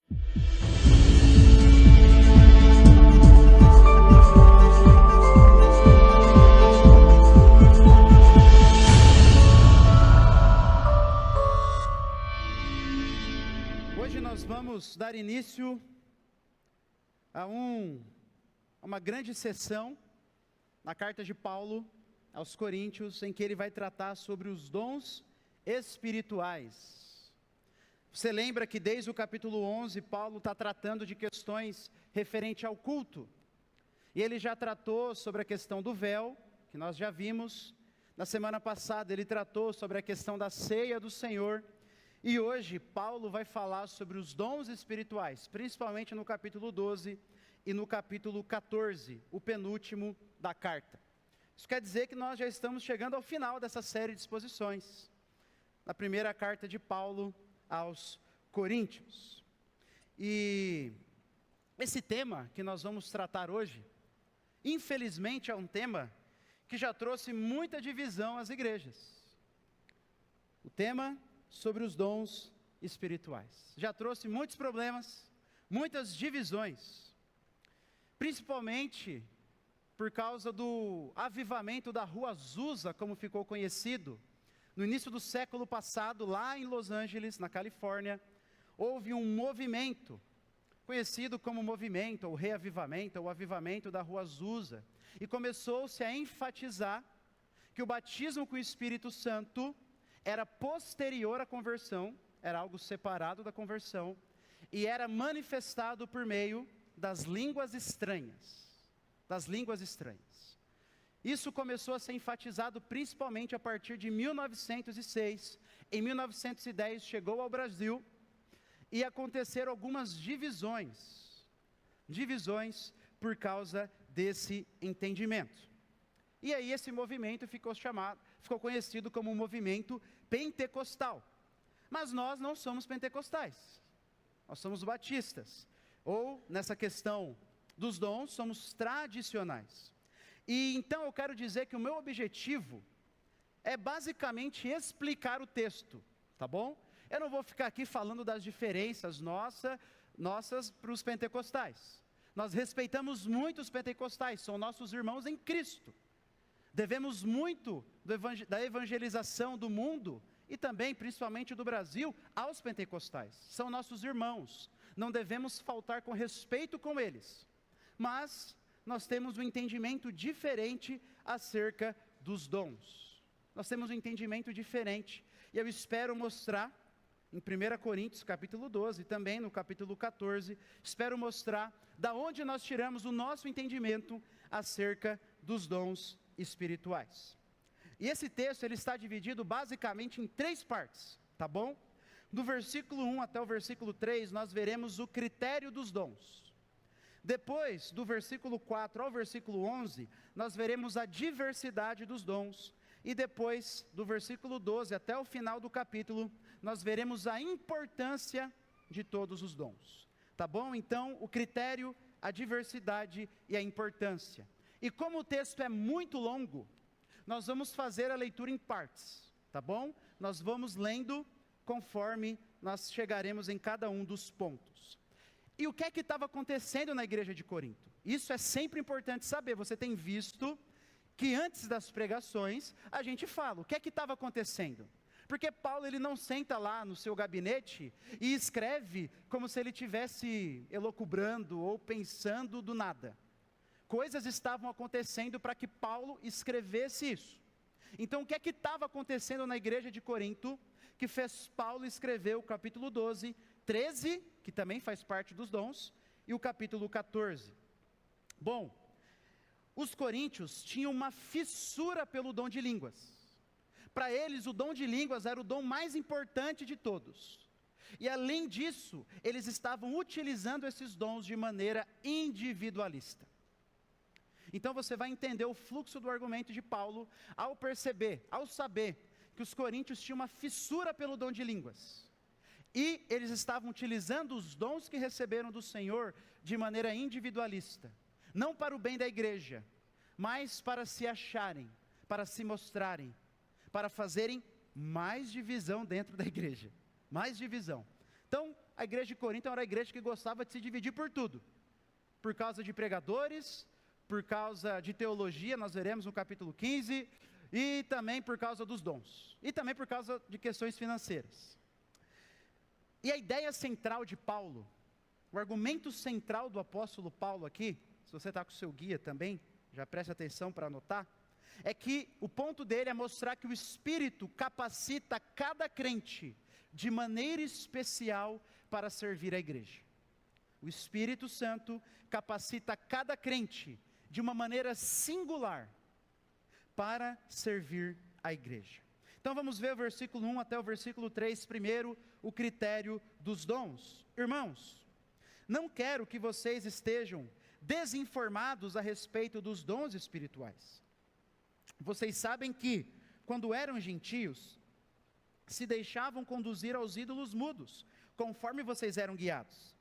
Hoje nós vamos dar início a uma grande sessão na carta de Paulo aos Coríntios, em que ele vai tratar sobre os dons espirituais. Você lembra que desde o capítulo 11, Paulo está tratando de questões referentes ao culto, e ele já tratou sobre a questão do véu, que nós já vimos. Na semana passada ele tratou sobre a questão da ceia do Senhor, e hoje Paulo vai falar sobre os dons espirituais, principalmente no capítulo 12 e no capítulo 14, o penúltimo da carta. Isso quer dizer que nós já estamos chegando ao final dessa série de exposições, na primeira carta de Paulo aos Coríntios. E esse tema que nós vamos tratar hoje, infelizmente é um tema que já trouxe muita divisão às igrejas. O tema sobre os dons espirituais já trouxe muitos problemas, muitas divisões, principalmente por causa do avivamento da Rua Azusa, como ficou conhecido. No início do século passado, lá em Los Angeles, na Califórnia, houve um movimento, conhecido como movimento, ou reavivamento, ou avivamento da Rua Azusa, e começou-se a enfatizar que o batismo com o Espírito Santo era posterior à conversão, era algo separado da conversão, e era manifestado por meio das línguas estranhas. Isso começou a ser enfatizado principalmente a partir de 1906. Em 1910 chegou ao Brasil e aconteceram algumas divisões por causa desse entendimento. E aí esse movimento ficou conhecido como o movimento pentecostal. Mas nós não somos pentecostais, nós somos batistas, ou nessa questão dos dons, somos tradicionais. E então eu quero dizer que o meu objetivo é basicamente explicar o texto, tá bom? Eu não vou ficar aqui falando das diferenças nossas para os pentecostais. Nós respeitamos muito os pentecostais, são nossos irmãos em Cristo. Devemos muito da evangelização do mundo e também, principalmente do Brasil, aos pentecostais. São nossos irmãos, não devemos faltar com respeito com eles. Mas nós temos um entendimento diferente acerca dos dons. Nós temos um entendimento diferente, e eu espero mostrar, em 1 Coríntios capítulo 12, também no capítulo 14, espero mostrar da onde nós tiramos o nosso entendimento acerca dos dons espirituais. E esse texto, ele está dividido basicamente em 3 partes, tá bom? Do versículo 1 até o versículo 3, nós veremos o critério dos dons. Depois, do versículo 4 ao versículo 11, nós veremos a diversidade dos dons. E depois, do versículo 12 até o final do capítulo, nós veremos a importância de todos os dons. Tá bom? Então, o critério, a diversidade e a importância. E como o texto é muito longo, nós vamos fazer a leitura em partes, tá bom? Nós vamos lendo conforme nós chegaremos em cada um dos pontos. E o que é que estava acontecendo na igreja de Corinto? Isso é sempre importante saber. Você tem visto que antes das pregações, a gente fala, o que é que estava acontecendo? Porque Paulo, ele não senta lá no seu gabinete e escreve como se ele estivesse elucubrando ou pensando do nada. Coisas estavam acontecendo para que Paulo escrevesse isso. Então, o que é que estava acontecendo na igreja de Corinto, que fez Paulo escrever o capítulo 12, 13, que também faz parte dos dons, e o capítulo 14. Bom, os coríntios tinham uma fissura pelo dom de línguas. Para eles, o dom de línguas era o dom mais importante de todos. E além disso, eles estavam utilizando esses dons de maneira individualista. Então você vai entender o fluxo do argumento de Paulo ao saber que os coríntios tinham uma fissura pelo dom de línguas. E eles estavam utilizando os dons que receberam do Senhor de maneira individualista. Não para o bem da igreja, mas para se acharem, para se mostrarem, para fazerem mais divisão dentro da igreja. Mais divisão. Então, a igreja de Corinto era uma igreja que gostava de se dividir por tudo. Por causa de pregadores, por causa de teologia, nós veremos no capítulo 15, e também por causa dos dons, e também por causa de questões financeiras. E a ideia central de Paulo, o argumento central do apóstolo Paulo aqui, se você está com o seu guia também, já preste atenção para anotar, é que o ponto dele é mostrar que o Espírito capacita cada crente de maneira especial para servir a igreja. O Espírito Santo capacita cada crente de uma maneira singular para servir a igreja. Então vamos ver o versículo 1 até o versículo 3, primeiro, o critério dos dons. Irmãos, não quero que vocês estejam desinformados a respeito dos dons espirituais. Vocês sabem que, quando eram gentios, se deixavam conduzir aos ídolos mudos, conforme vocês eram guiados.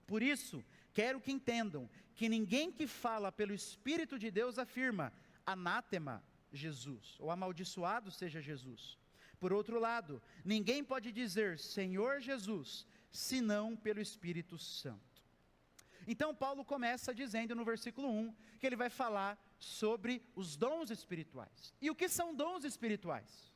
Por isso, quero que entendam que ninguém que fala pelo Espírito de Deus afirma, anátema Jesus, ou amaldiçoado seja Jesus. Por outro lado, ninguém pode dizer Senhor Jesus, senão pelo Espírito Santo. Então Paulo começa dizendo no versículo 1, que ele vai falar sobre os dons espirituais. E o que são dons espirituais?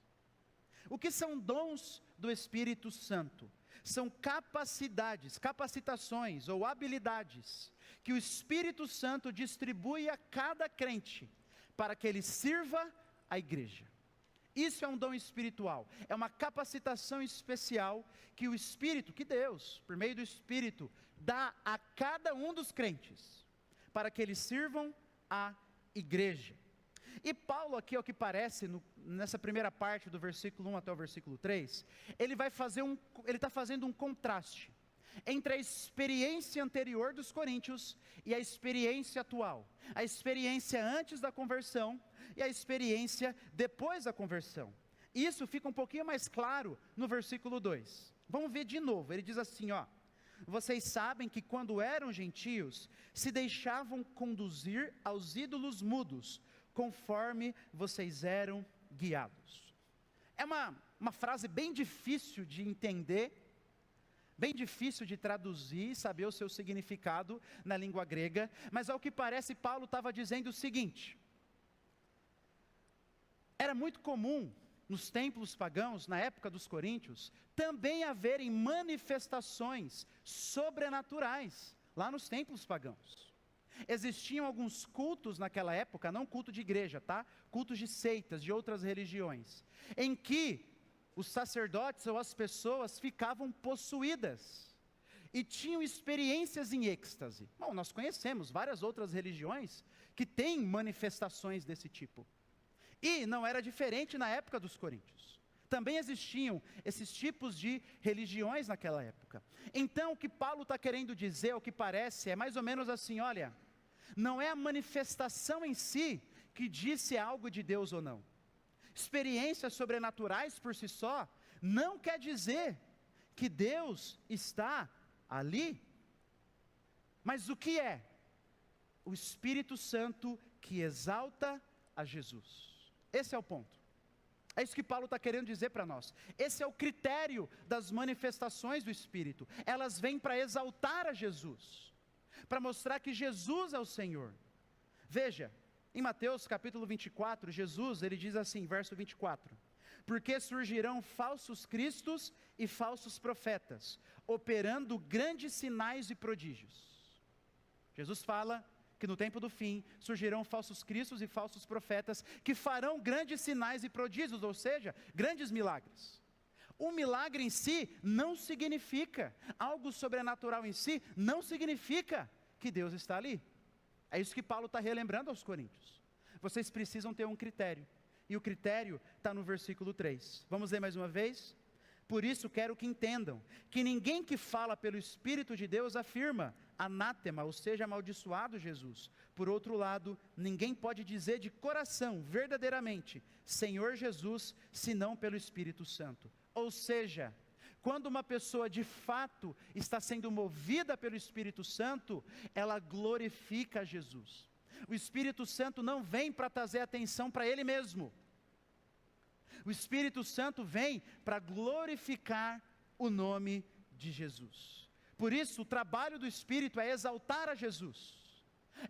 O que são dons do Espírito Santo? São capacidades, capacitações ou habilidades que o Espírito Santo distribui a cada crente para que ele sirva a igreja. Isso é um dom espiritual, é uma capacitação especial que o Espírito, que Deus, por meio do Espírito, dá a cada um dos crentes, para que eles sirvam a igreja. E Paulo aqui, ao que parece, nessa primeira parte do versículo 1 até o versículo 3, ele está fazendo um contraste entre a experiência anterior dos coríntios e a experiência atual, a experiência antes da conversão e a experiência depois da conversão. Isso fica um pouquinho mais claro no versículo 2. Vamos ver de novo, ele diz assim, vocês sabem que quando eram gentios, se deixavam conduzir aos ídolos mudos, conforme vocês eram guiados. É uma frase bem difícil de entender, bem difícil de traduzir, saber o seu significado na língua grega, mas ao que parece Paulo estava dizendo o seguinte: era muito comum nos templos pagãos, na época dos coríntios, também haverem manifestações sobrenaturais, lá nos templos pagãos. Existiam alguns cultos naquela época, não culto de igreja, tá? Cultos de seitas, de outras religiões, em que os sacerdotes ou as pessoas ficavam possuídas e tinham experiências em êxtase. Bom, nós conhecemos várias outras religiões que têm manifestações desse tipo. E não era diferente na época dos coríntios. Também existiam esses tipos de religiões naquela época. Então, o que Paulo está querendo dizer, o que parece, é mais ou menos assim, olha, não é a manifestação em si que diz se é algo de Deus ou não. Experiências sobrenaturais por si só, não quer dizer que Deus está ali. Mas o que é? O Espírito Santo que exalta a Jesus. Esse é o ponto. É isso que Paulo está querendo dizer para nós. Esse é o critério das manifestações do Espírito. Elas vêm para exaltar a Jesus, para mostrar que Jesus é o Senhor. Veja, em Mateus capítulo 24, Jesus, ele diz assim, verso 24: porque surgirão falsos cristos e falsos profetas, operando grandes sinais e prodígios. Jesus fala que no tempo do fim surgirão falsos cristos e falsos profetas que farão grandes sinais e prodígios, ou seja, grandes milagres. O milagre em si não significa, algo sobrenatural em si não significa que Deus está ali. É isso que Paulo está relembrando aos coríntios. Vocês precisam ter um critério, e o critério está no versículo 3. Vamos ler mais uma vez? Por isso quero que entendam, que ninguém que fala pelo Espírito de Deus afirma, anátema, ou seja, amaldiçoado Jesus. Por outro lado, ninguém pode dizer de coração, verdadeiramente, Senhor Jesus, senão pelo Espírito Santo. Ou seja, quando uma pessoa de fato está sendo movida pelo Espírito Santo, ela glorifica Jesus. O Espírito Santo não vem para trazer atenção para Ele mesmo. O Espírito Santo vem para glorificar o nome de Jesus. Por isso, o trabalho do Espírito é exaltar a Jesus,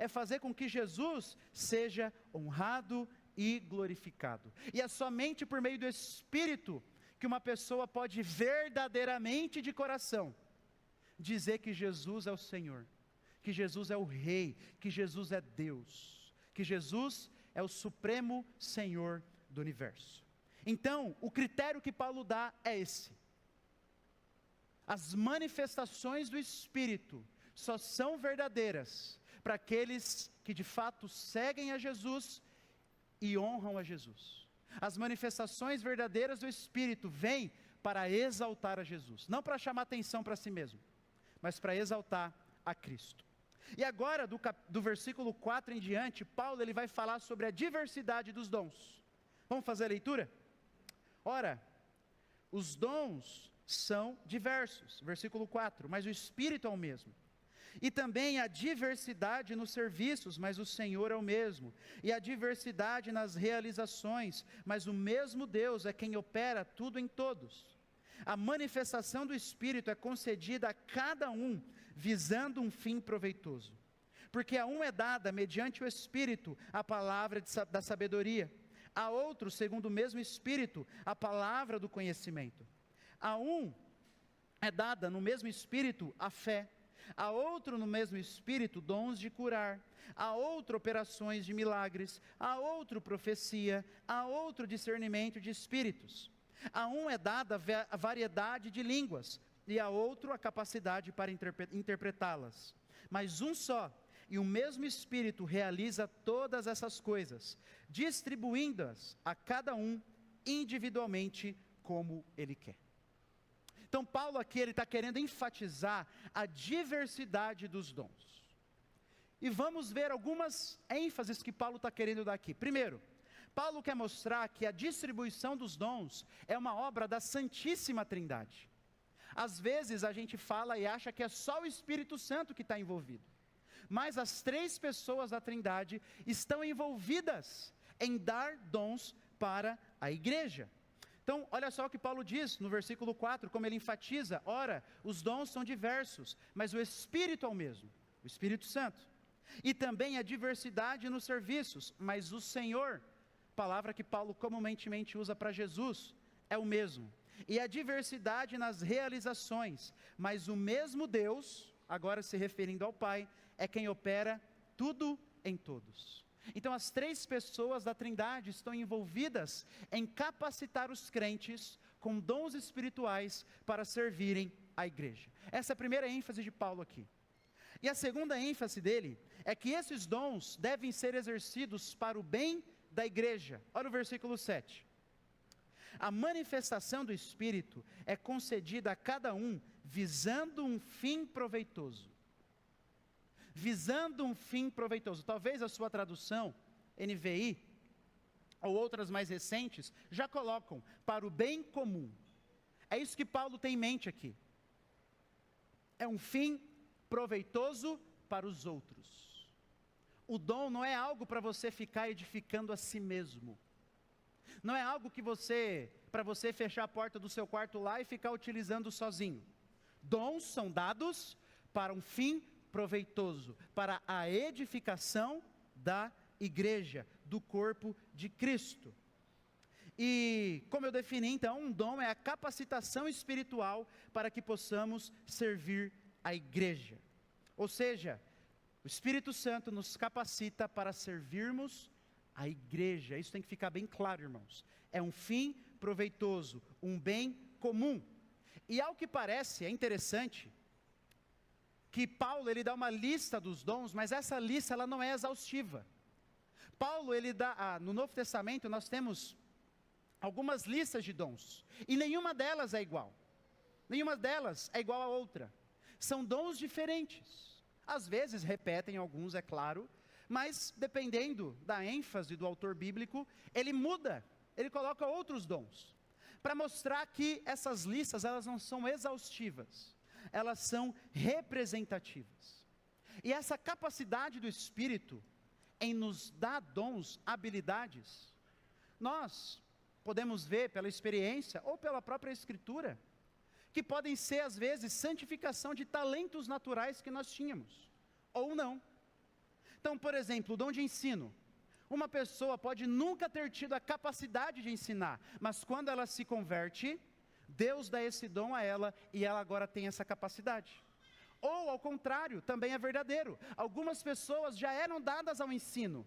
é fazer com que Jesus seja honrado e glorificado. E é somente por meio do Espírito que uma pessoa pode verdadeiramente de coração dizer que Jesus é o Senhor, que Jesus é o Rei, que Jesus é Deus, que Jesus é o supremo Senhor do universo. Então, o critério que Paulo dá é esse: as manifestações do Espírito só são verdadeiras para aqueles que de fato seguem a Jesus e honram a Jesus. As manifestações verdadeiras do Espírito vêm para exaltar a Jesus, não para chamar atenção para si mesmo, mas para exaltar a Cristo. E agora, do versículo 4 em diante, Paulo ele vai falar sobre a diversidade dos dons. Vamos fazer a leitura? Ora, os dons são diversos, versículo 4, mas o Espírito é o mesmo. E também a diversidade nos serviços, mas o Senhor é o mesmo. E a diversidade nas realizações, mas o mesmo Deus é quem opera tudo em todos. A manifestação do Espírito é concedida a cada um, visando um fim proveitoso. Porque a um é dada, mediante o Espírito, a palavra da sabedoria. A outro, segundo o mesmo Espírito, a palavra do conhecimento. A um é dada, no mesmo Espírito, a fé. A outro, no mesmo Espírito, dons de curar. A outro, operações de milagres. A outro, profecia. A outro, discernimento de espíritos. A um é dada a variedade de línguas, e a outro a capacidade para interpretá-las. Mas um só e o mesmo Espírito realiza todas essas coisas, distribuindo-as a cada um individualmente como Ele quer. Então Paulo aqui ele está querendo enfatizar a diversidade dos dons. E vamos ver algumas ênfases que Paulo está querendo dar aqui. Primeiro, Paulo quer mostrar que a distribuição dos dons é uma obra da Santíssima Trindade. Às vezes a gente fala e acha que é só o Espírito Santo que está envolvido. Mas as três pessoas da Trindade estão envolvidas em dar dons para a igreja. Então, olha só o que Paulo diz no versículo 4, como ele enfatiza: ora, os dons são diversos, mas o Espírito é o mesmo, o Espírito Santo. E também a diversidade nos serviços, mas o Senhor, palavra que Paulo comumente usa para Jesus, é o mesmo. E a diversidade nas realizações, mas o mesmo Deus, agora se referindo ao Pai, é quem opera tudo em todos. Então as três pessoas da Trindade estão envolvidas em capacitar os crentes com dons espirituais para servirem a igreja. Essa é a primeira ênfase de Paulo aqui. E a segunda ênfase dele é que esses dons devem ser exercidos para o bem da igreja. Olha o versículo 7. A manifestação do Espírito é concedida a cada um visando um fim proveitoso. Visando um fim proveitoso. Talvez a sua tradução, NVI, ou outras mais recentes, já colocam para o bem comum. É isso que Paulo tem em mente aqui. É um fim proveitoso para os outros. O dom não é algo para você ficar edificando a si mesmo. Não é algo que para você fechar a porta do seu quarto lá e ficar utilizando sozinho. Dons são dados para um fim proveitoso, para a edificação da igreja, do corpo de Cristo. E como eu defini então, um dom é a capacitação espiritual para que possamos servir a igreja. Ou seja, o Espírito Santo nos capacita para servirmos a igreja. Isso tem que ficar bem claro, irmãos. É um fim proveitoso, um bem comum. E ao que parece, é interessante que Paulo ele dá uma lista dos dons, mas essa lista ela não é exaustiva. Paulo ele dá, no Novo Testamento nós temos algumas listas de dons, e nenhuma delas é igual. Nenhuma delas é igual a outra. São dons diferentes. Às vezes repetem alguns, é claro, mas dependendo da ênfase do autor bíblico, ele muda, ele coloca outros dons, para mostrar que essas listas elas não são exaustivas. Elas são representativas. E essa capacidade do Espírito em nos dar dons, habilidades, nós podemos ver pela experiência ou pela própria Escritura, que podem ser, às vezes, santificação de talentos naturais que nós tínhamos, ou não. Então, por exemplo, o dom de ensino. Uma pessoa pode nunca ter tido a capacidade de ensinar, mas quando ela se converte, Deus dá esse dom a ela e ela agora tem essa capacidade. Ou, ao contrário, também é verdadeiro. Algumas pessoas já eram dadas ao ensino.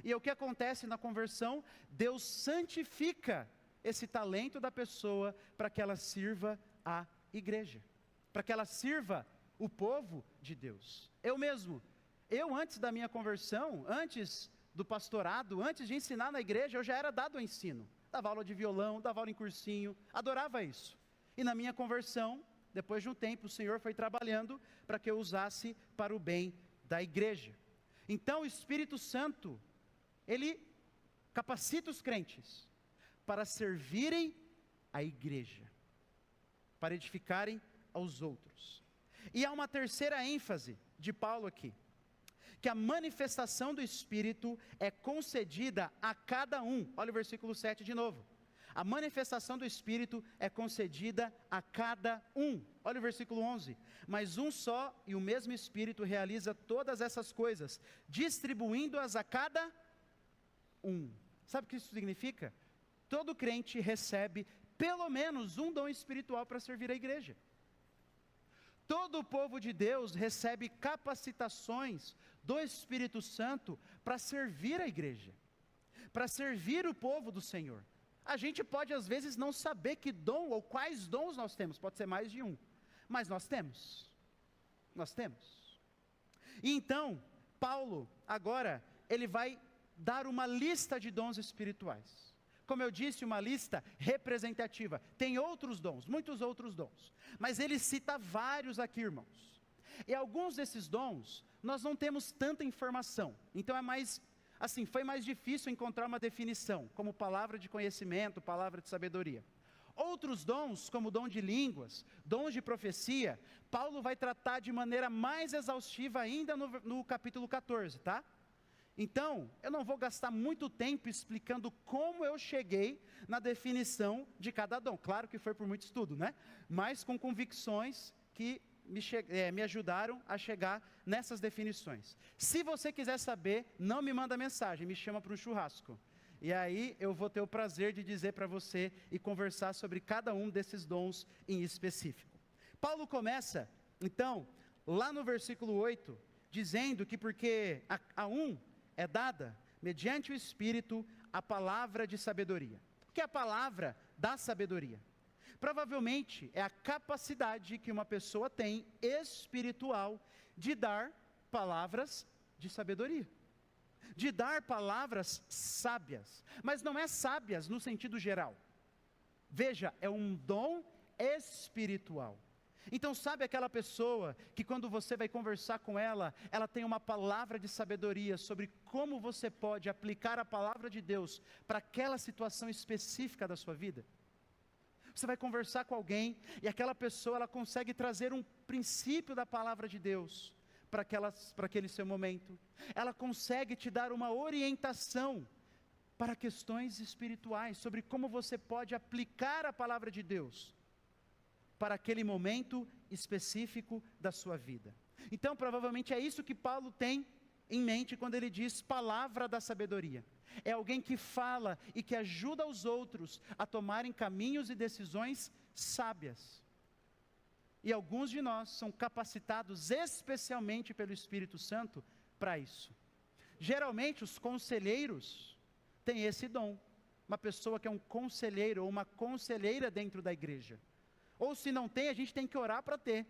E o que acontece na conversão? Deus santifica esse talento da pessoa para que ela sirva a igreja, para que ela sirva o povo de Deus. Eu antes da minha conversão, antes do pastorado, antes de ensinar na igreja, eu já era dado ao ensino. Dava aula de violão, dava aula em cursinho, adorava isso. E na minha conversão, depois de um tempo, o Senhor foi trabalhando para que eu usasse para o bem da igreja. Então o Espírito Santo, Ele capacita os crentes para servirem a igreja, para edificarem aos outros. E há uma terceira ênfase de Paulo aqui, que a manifestação do Espírito é concedida a cada um. Olha o versículo 7 de novo. A manifestação do Espírito é concedida a cada um. Olha o versículo 11. Mas um só e o mesmo Espírito realiza todas essas coisas, distribuindo-as a cada um. Sabe o que isso significa? Todo crente recebe pelo menos um dom espiritual para servir a igreja. Todo o povo de Deus recebe capacitações do Espírito Santo para servir a igreja, para servir o povo do Senhor. A gente pode às vezes não saber que dom ou quais dons nós temos, pode ser mais de um, mas nós temos. E então, Paulo, agora, ele vai dar uma lista de dons espirituais. Como eu disse, uma lista representativa. Tem outros dons, muitos outros dons. Mas ele cita vários aqui, irmãos. E alguns desses dons, nós não temos tanta informação. Então foi mais difícil encontrar uma definição, como palavra de conhecimento, palavra de sabedoria. Outros dons, como o dom de línguas, dons de profecia, Paulo vai tratar de maneira mais exaustiva ainda no capítulo 14, tá? Então, eu não vou gastar muito tempo explicando como eu cheguei na definição de cada dom. Claro que foi por muito estudo, né? Mas com convicções que me ajudaram a chegar nessas definições. Se você quiser saber, não me manda mensagem, me chama para um churrasco. E aí eu vou ter o prazer de dizer para você e conversar sobre cada um desses dons em específico. Paulo começa, então, lá no versículo 8, dizendo que porque a um é dada, mediante o Espírito, a palavra de sabedoria. O que é a palavra da sabedoria? Provavelmente é a capacidade que uma pessoa tem espiritual de dar palavras de sabedoria, de dar palavras sábias, mas não é sábias no sentido geral. Veja, é um dom espiritual. Então sabe aquela pessoa que quando você vai conversar com ela, ela tem uma palavra de sabedoria sobre como você pode aplicar a palavra de Deus para aquela situação específica da sua vida? Você vai conversar com alguém e aquela pessoa ela consegue trazer um princípio da palavra de Deus para aquele seu momento. Ela consegue te dar uma orientação para questões espirituais, sobre como você pode aplicar a palavra de Deus para aquele momento específico da sua vida. Então, provavelmente é isso que Paulo tem em mente quando ele diz palavra da sabedoria. É alguém que fala e que ajuda os outros a tomarem caminhos e decisões sábias. E alguns de nós são capacitados especialmente pelo Espírito Santo para isso. Geralmente os conselheiros têm esse dom. Uma pessoa que é um conselheiro ou uma conselheira dentro da igreja. Ou se não tem, a gente tem que orar para ter.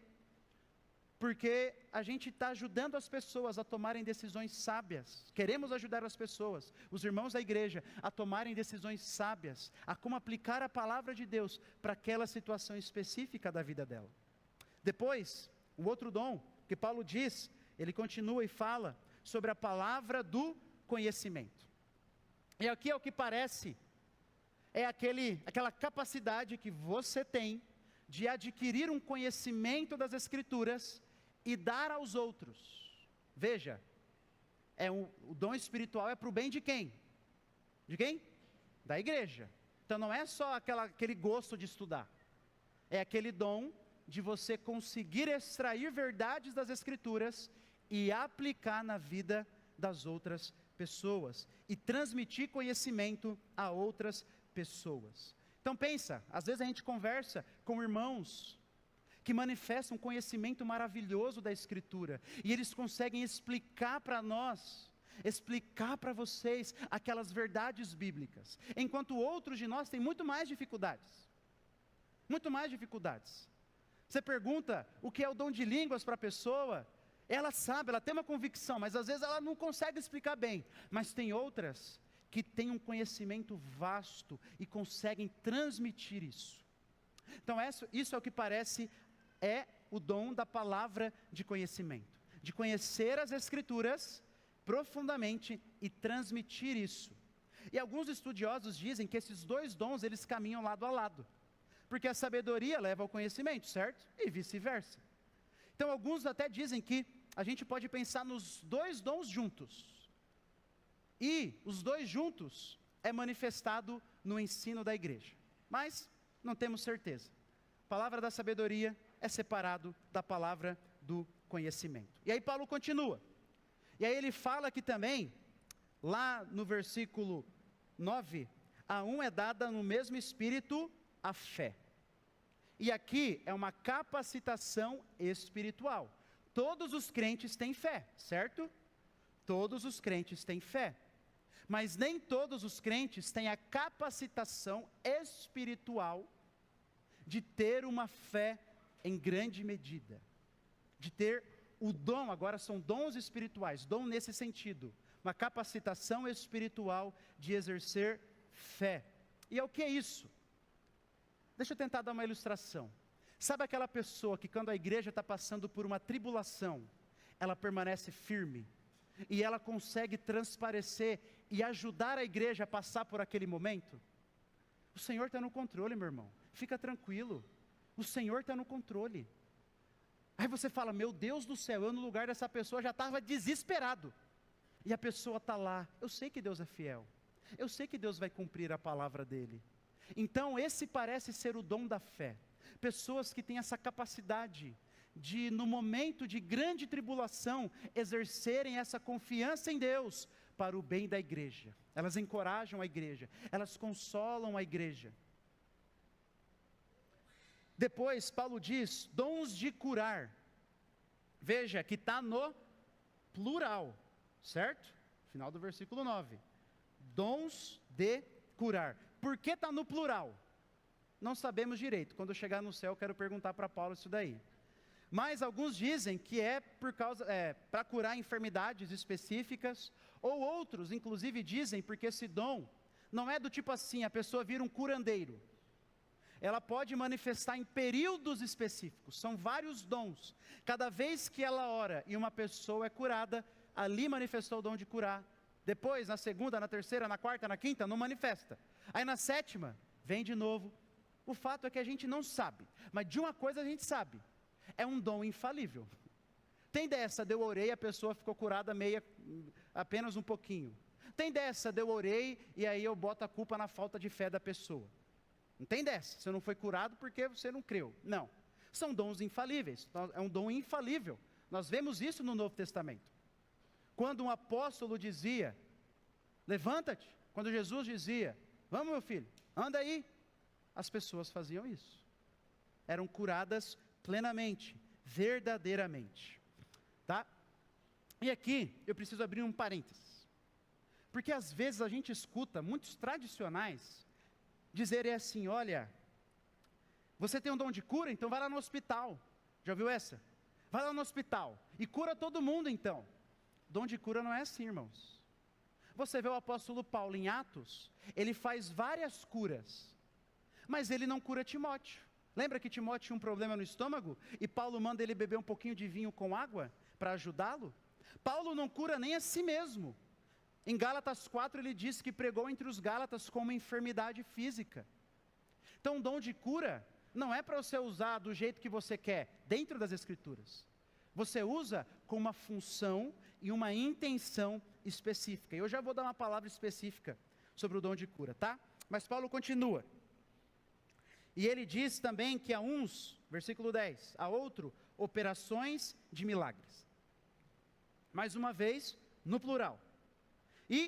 Porque a gente está ajudando as pessoas a tomarem decisões sábias. Queremos ajudar as pessoas, os irmãos da igreja, a tomarem decisões sábias, a como aplicar a palavra de Deus para aquela situação específica da vida dela. Depois, o outro dom que Paulo diz, ele continua e fala sobre a palavra do conhecimento. E aqui é o que parece, é aquela capacidade que você tem de adquirir um conhecimento das Escrituras e dar aos outros. Veja, o dom espiritual é para o bem de quem? De quem? Da igreja. Então não é só aquele gosto de estudar. é aquele dom de você conseguir extrair verdades das Escrituras e aplicar na vida das outras pessoas, e transmitir conhecimento a outras pessoas. Então pensa, às vezes a gente conversa com irmãos que manifestam um conhecimento maravilhoso da Escritura, e eles conseguem explicar para nós, explicar para vocês aquelas verdades bíblicas, enquanto outros de nós têm muito mais dificuldades. Muito mais dificuldades. Você pergunta o que é o dom de línguas para a pessoa, ela sabe, ela tem uma convicção, mas às vezes ela não consegue explicar bem. Mas tem outras que têm um conhecimento vasto e conseguem transmitir isso. Então isso é o que parece é o dom da palavra de conhecimento. De conhecer as Escrituras profundamente e transmitir isso. E alguns estudiosos dizem que esses dois dons, eles caminham lado a lado. Porque a sabedoria leva ao conhecimento, certo? E vice-versa. Então alguns até dizem que a gente pode pensar nos dois dons juntos. E os dois juntos é manifestado no ensino da igreja. Mas não temos certeza. A palavra da sabedoria é separado da palavra do conhecimento. E aí Paulo continua. E aí ele fala que também, lá no versículo 9, a um é dada no mesmo espírito a fé. E aqui é uma capacitação espiritual. Todos os crentes têm fé, certo? Todos os crentes têm fé. Mas nem todos os crentes têm a capacitação espiritual de ter uma fé em grande medida. De ter o dom, agora são dons espirituais, dom nesse sentido. Uma capacitação espiritual de exercer fé. E é o que é isso? Deixa eu tentar dar uma ilustração. Sabe aquela pessoa que quando a igreja está passando por uma tribulação, ela permanece firme, e ela consegue transparecer e ajudar a igreja a passar por aquele momento? O Senhor está no controle, meu irmão, fica tranquilo, o Senhor está no controle. Aí você fala, meu Deus do céu, eu no lugar dessa pessoa já estava desesperado, e a pessoa está lá, eu sei que Deus é fiel, eu sei que Deus vai cumprir a palavra dEle. Então esse parece ser o dom da fé, pessoas que têm essa capacidade de, no momento de grande tribulação, exercerem essa confiança em Deus, para o bem da igreja. Elas encorajam a igreja, elas consolam a igreja. Depois Paulo diz, dons de curar, veja que está no plural, certo? Final do versículo 9, dons de curar. Por que está no plural? Não sabemos direito. Quando eu chegar no céu, eu quero perguntar para Paulo isso daí. Mas alguns dizem que é para curar enfermidades específicas, ou outros, inclusive, dizem porque esse dom não é do tipo assim, a pessoa vira um curandeiro. Ela pode manifestar em períodos específicos. São vários dons. Cada vez que ela ora e uma pessoa é curada, ali manifestou o dom de curar. Depois, na segunda, na terceira, na quarta, na quinta, não manifesta. Aí na sétima, vem de novo. O fato é que a gente não sabe, mas de uma coisa a gente sabe, é um dom infalível. Tem dessa, eu orei e a pessoa ficou curada apenas um pouquinho. Tem dessa, eu orei e aí eu boto a culpa na falta de fé da pessoa. Não tem dessa, você não foi curado porque você não creu. Não, são dons infalíveis, é um dom infalível. Nós vemos isso no Novo Testamento. Quando um apóstolo dizia, levanta-te, quando Jesus dizia, vamos meu filho, anda aí, as pessoas faziam isso, eram curadas plenamente, verdadeiramente, tá? E aqui, eu preciso abrir um parênteses, porque às vezes a gente escuta muitos tradicionais dizerem assim, olha, você tem um dom de cura, então vai lá no hospital, já ouviu essa? Vai lá no hospital, e cura todo mundo então. Dom de cura não é assim, irmãos. Você vê o apóstolo Paulo em Atos, ele faz várias curas, mas ele não cura Timóteo. Lembra que Timóteo tinha um problema no estômago? E Paulo manda ele beber um pouquinho de vinho com água, para ajudá-lo? Paulo não cura nem a si mesmo. Em Gálatas 4 ele diz que pregou entre os Gálatas com uma enfermidade física. Então o dom de cura não é para você usar do jeito que você quer, dentro das Escrituras. Você usa com uma função e uma intenção específica. E eu já vou dar uma palavra específica sobre o dom de cura, tá? Mas Paulo continua. E ele diz também que a uns, versículo 10, a outro, operações de milagres. Mais uma vez, no plural. E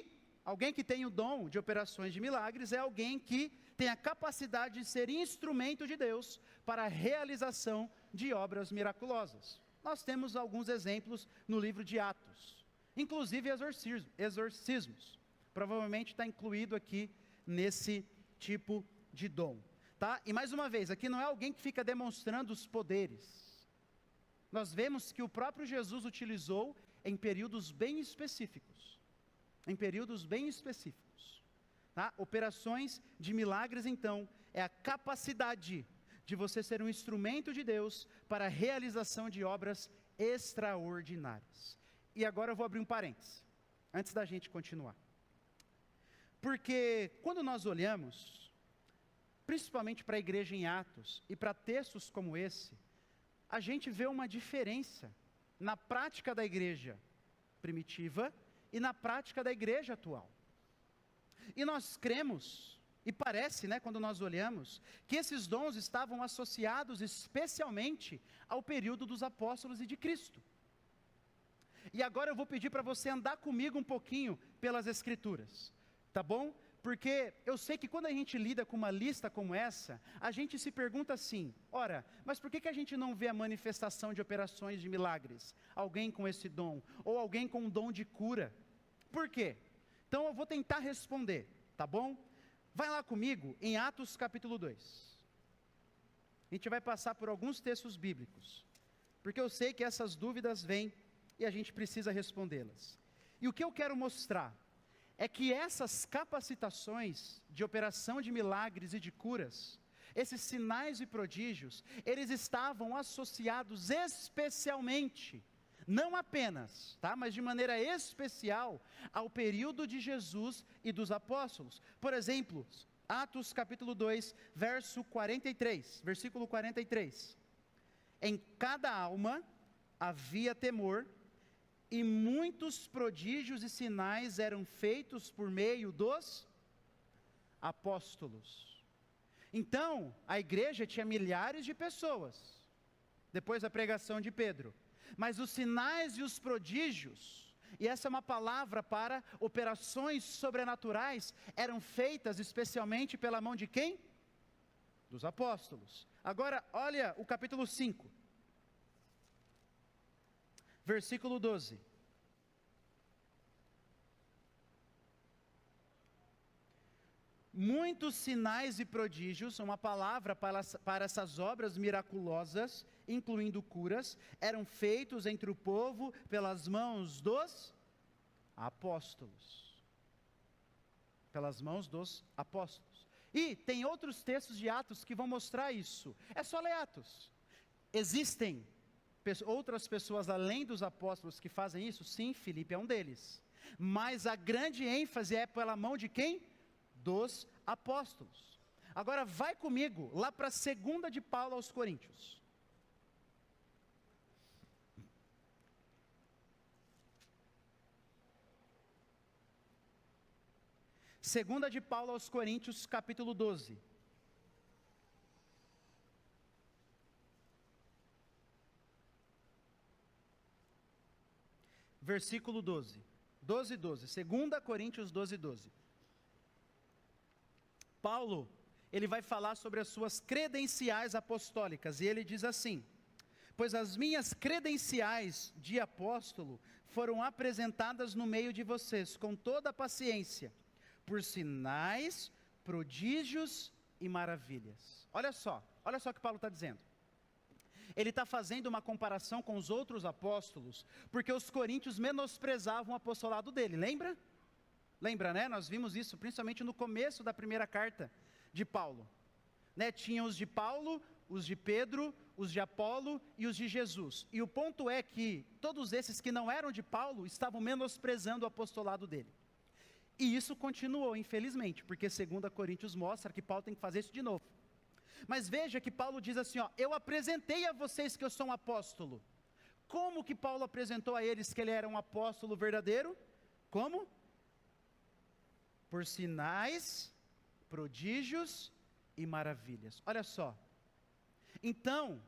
alguém que tem o dom de operações de milagres é alguém que tem a capacidade de ser instrumento de Deus para a realização de obras miraculosas. Nós temos alguns exemplos no livro de Atos, inclusive exorcismos. Provavelmente está incluído aqui nesse tipo de dom. Tá? E mais uma vez, aqui não é alguém que fica demonstrando os poderes. Nós vemos que o próprio Jesus utilizou em períodos bem específicos. Em períodos bem específicos. Tá? Operações de milagres, então, é a capacidade de você ser um instrumento de Deus para a realização de obras extraordinárias. E agora eu vou abrir um parênteses, antes da gente continuar. Porque quando nós olhamos, principalmente para a igreja em Atos e para textos como esse, a gente vê uma diferença na prática da igreja primitiva e na prática da igreja atual. E nós cremos, e parece, quando nós olhamos, que esses dons estavam associados especialmente ao período dos apóstolos e de Cristo. E agora eu vou pedir para você andar comigo um pouquinho pelas Escrituras, tá bom? Porque eu sei que quando a gente lida com uma lista como essa, a gente se pergunta assim, ora, mas por que a gente não vê a manifestação de operações de milagres? Alguém com esse dom, ou alguém com um dom de cura. Por quê? Então eu vou tentar responder, tá bom? Vai lá comigo em Atos capítulo 2. A gente vai passar por alguns textos bíblicos, porque eu sei que essas dúvidas vêm e a gente precisa respondê-las. E o que eu quero mostrar é que essas capacitações de operação de milagres e de curas, esses sinais e prodígios, eles estavam associados especialmente, não apenas, mas de maneira especial, ao período de Jesus e dos apóstolos. Por exemplo, Atos capítulo 2, versículo 43. Em cada alma havia temor, e muitos prodígios e sinais eram feitos por meio dos apóstolos. Então, a igreja tinha milhares de pessoas, depois da pregação de Pedro. Mas os sinais e os prodígios, e essa é uma palavra para operações sobrenaturais, eram feitas especialmente pela mão de quem? Dos apóstolos. Agora, olha o capítulo 5. Versículo 12. Muitos sinais e prodígios, uma palavra para essas obras miraculosas, incluindo curas, eram feitos entre o povo pelas mãos dos apóstolos. Pelas mãos dos apóstolos. E tem outros textos de Atos que vão mostrar isso. É só ler Atos. Existem outras pessoas além dos apóstolos que fazem isso? Sim, Filipe é um deles. Mas a grande ênfase é pela mão de quem? Dos apóstolos. Agora vai comigo lá para a 2 de Paulo aos Coríntios. Segunda de Paulo aos Coríntios, capítulo 12. Versículo 12. 12. 2 Coríntios 12. Paulo, ele vai falar sobre as suas credenciais apostólicas, e ele diz assim: pois as minhas credenciais de apóstolo foram apresentadas no meio de vocês, com toda a paciência, por sinais, prodígios e maravilhas. Olha só o que Paulo está dizendo. Ele está fazendo uma comparação com os outros apóstolos, porque os coríntios menosprezavam o apostolado dele, lembra? Lembra, né? Nós vimos isso principalmente no começo da primeira carta de Paulo. Tinha os de Paulo, os de Pedro, os de Apolo e os de Jesus. E o ponto é que todos esses que não eram de Paulo estavam menosprezando o apostolado dele. E isso continuou, infelizmente, porque 2 Coríntios mostra que Paulo tem que fazer isso de novo. Mas veja que Paulo diz assim, eu apresentei a vocês que eu sou um apóstolo. Como que Paulo apresentou a eles que ele era um apóstolo verdadeiro? Como? Por sinais, prodígios e maravilhas. Olha só, então,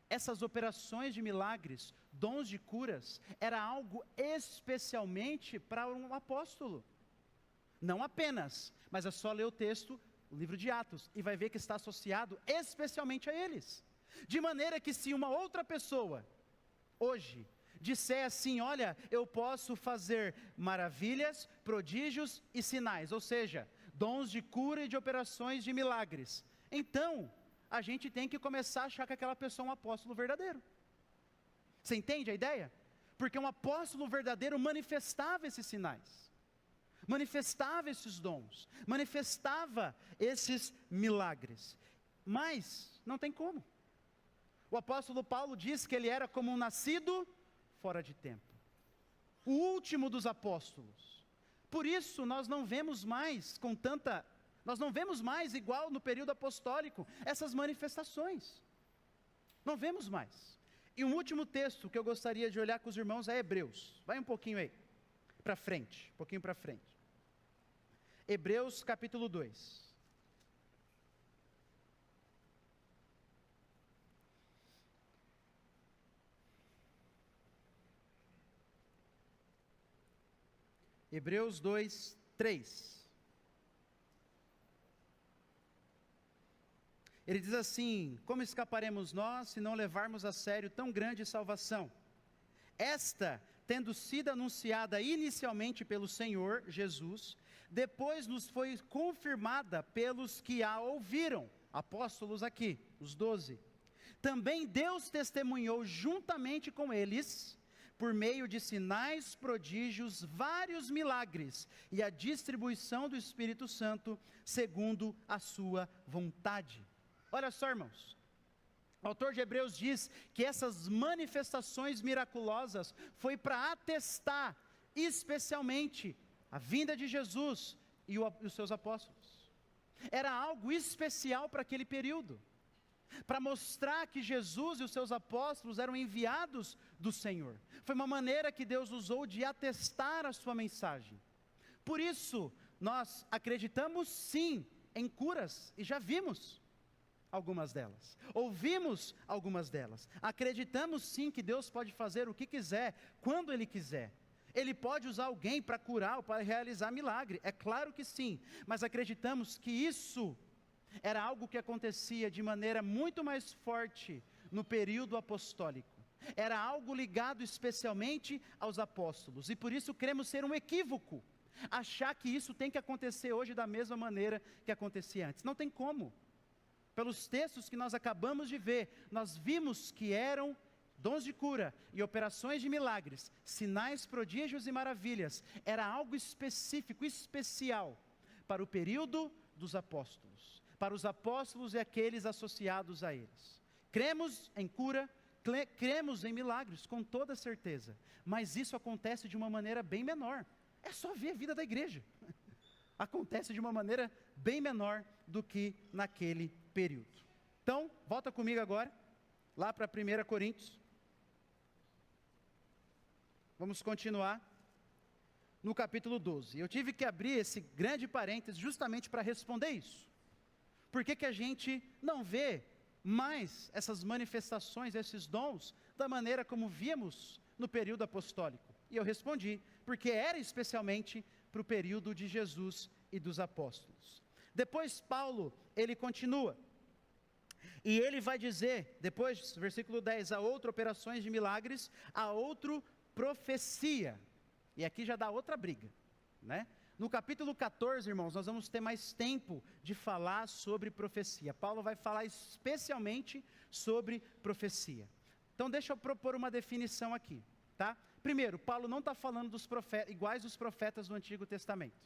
essas operações de milagres, dons de curas, era algo especialmente para um apóstolo. Não apenas, mas é só ler o texto, o livro de Atos, e vai ver que está associado especialmente a eles. De maneira que se uma outra pessoa, hoje, disser assim, olha, eu posso fazer maravilhas, prodígios e sinais, ou seja, dons de cura e de operações de milagres, então, a gente tem que começar a achar que aquela pessoa é um apóstolo verdadeiro. Você entende a ideia? Porque um apóstolo verdadeiro manifestava esses sinais, manifestava esses dons, manifestava esses milagres, mas não tem como. O apóstolo Paulo diz que ele era como um nascido fora de tempo, o último dos apóstolos. Por isso nós não vemos mais nós não vemos mais igual no período apostólico essas manifestações, não vemos mais. E um último texto que eu gostaria de olhar com os irmãos é Hebreus, vai um pouquinho aí, para frente, um pouquinho para frente, Hebreus capítulo 2, Hebreus 2, 3. Ele diz assim: como escaparemos nós se não levarmos a sério tão grande salvação? Esta, tendo sido anunciada inicialmente pelo Senhor Jesus, depois nos foi confirmada pelos que a ouviram, apóstolos aqui, os 12. Também Deus testemunhou juntamente com eles, por meio de sinais, prodígios, vários milagres, e a distribuição do Espírito Santo, segundo a sua vontade. Olha só, irmãos, o autor de Hebreus diz que essas manifestações miraculosas foi para atestar, especialmente, a vinda de Jesus e os seus apóstolos. Era algo especial para aquele período, para mostrar que Jesus e os seus apóstolos eram enviados do Senhor. Foi uma maneira que Deus usou de atestar a sua mensagem. Por isso, nós acreditamos sim em curas, e já vimos algumas delas, ouvimos algumas delas, acreditamos sim que Deus pode fazer o que quiser, quando Ele quiser. Ele pode usar alguém para curar ou para realizar milagre, é claro que sim, mas acreditamos que isso era algo que acontecia de maneira muito mais forte no período apostólico, era algo ligado especialmente aos apóstolos, e por isso cremos ser um equívoco achar que isso tem que acontecer hoje da mesma maneira que acontecia antes. Não tem como. Pelos textos que nós acabamos de ver, nós vimos que eram dons de cura e operações de milagres, sinais, prodígios e maravilhas, era algo específico, especial, para o período dos apóstolos, para os apóstolos e aqueles associados a eles. Cremos em cura, cremos em milagres, com toda certeza, mas isso acontece de uma maneira bem menor, é só ver a vida da igreja, acontece de uma maneira bem menor do que naquele período. Então, volta comigo agora, lá para 1 Coríntios, vamos continuar, no capítulo 12, eu tive que abrir esse grande parênteses justamente para responder isso, por que a gente não vê mais essas manifestações, esses dons, da maneira como víamos no período apostólico? E eu respondi, porque era especialmente para o período de Jesus e dos apóstolos. Depois Paulo, ele continua, e ele vai dizer, depois, versículo 10, a outro operações de milagres, a outro profecia, e aqui já dá outra briga, né? No capítulo 14, irmãos, nós vamos ter mais tempo de falar sobre profecia. Paulo vai falar especialmente sobre profecia. Então deixa eu propor uma definição aqui, tá? Primeiro, Paulo não está falando dos profetas, iguais os profetas do Antigo Testamento,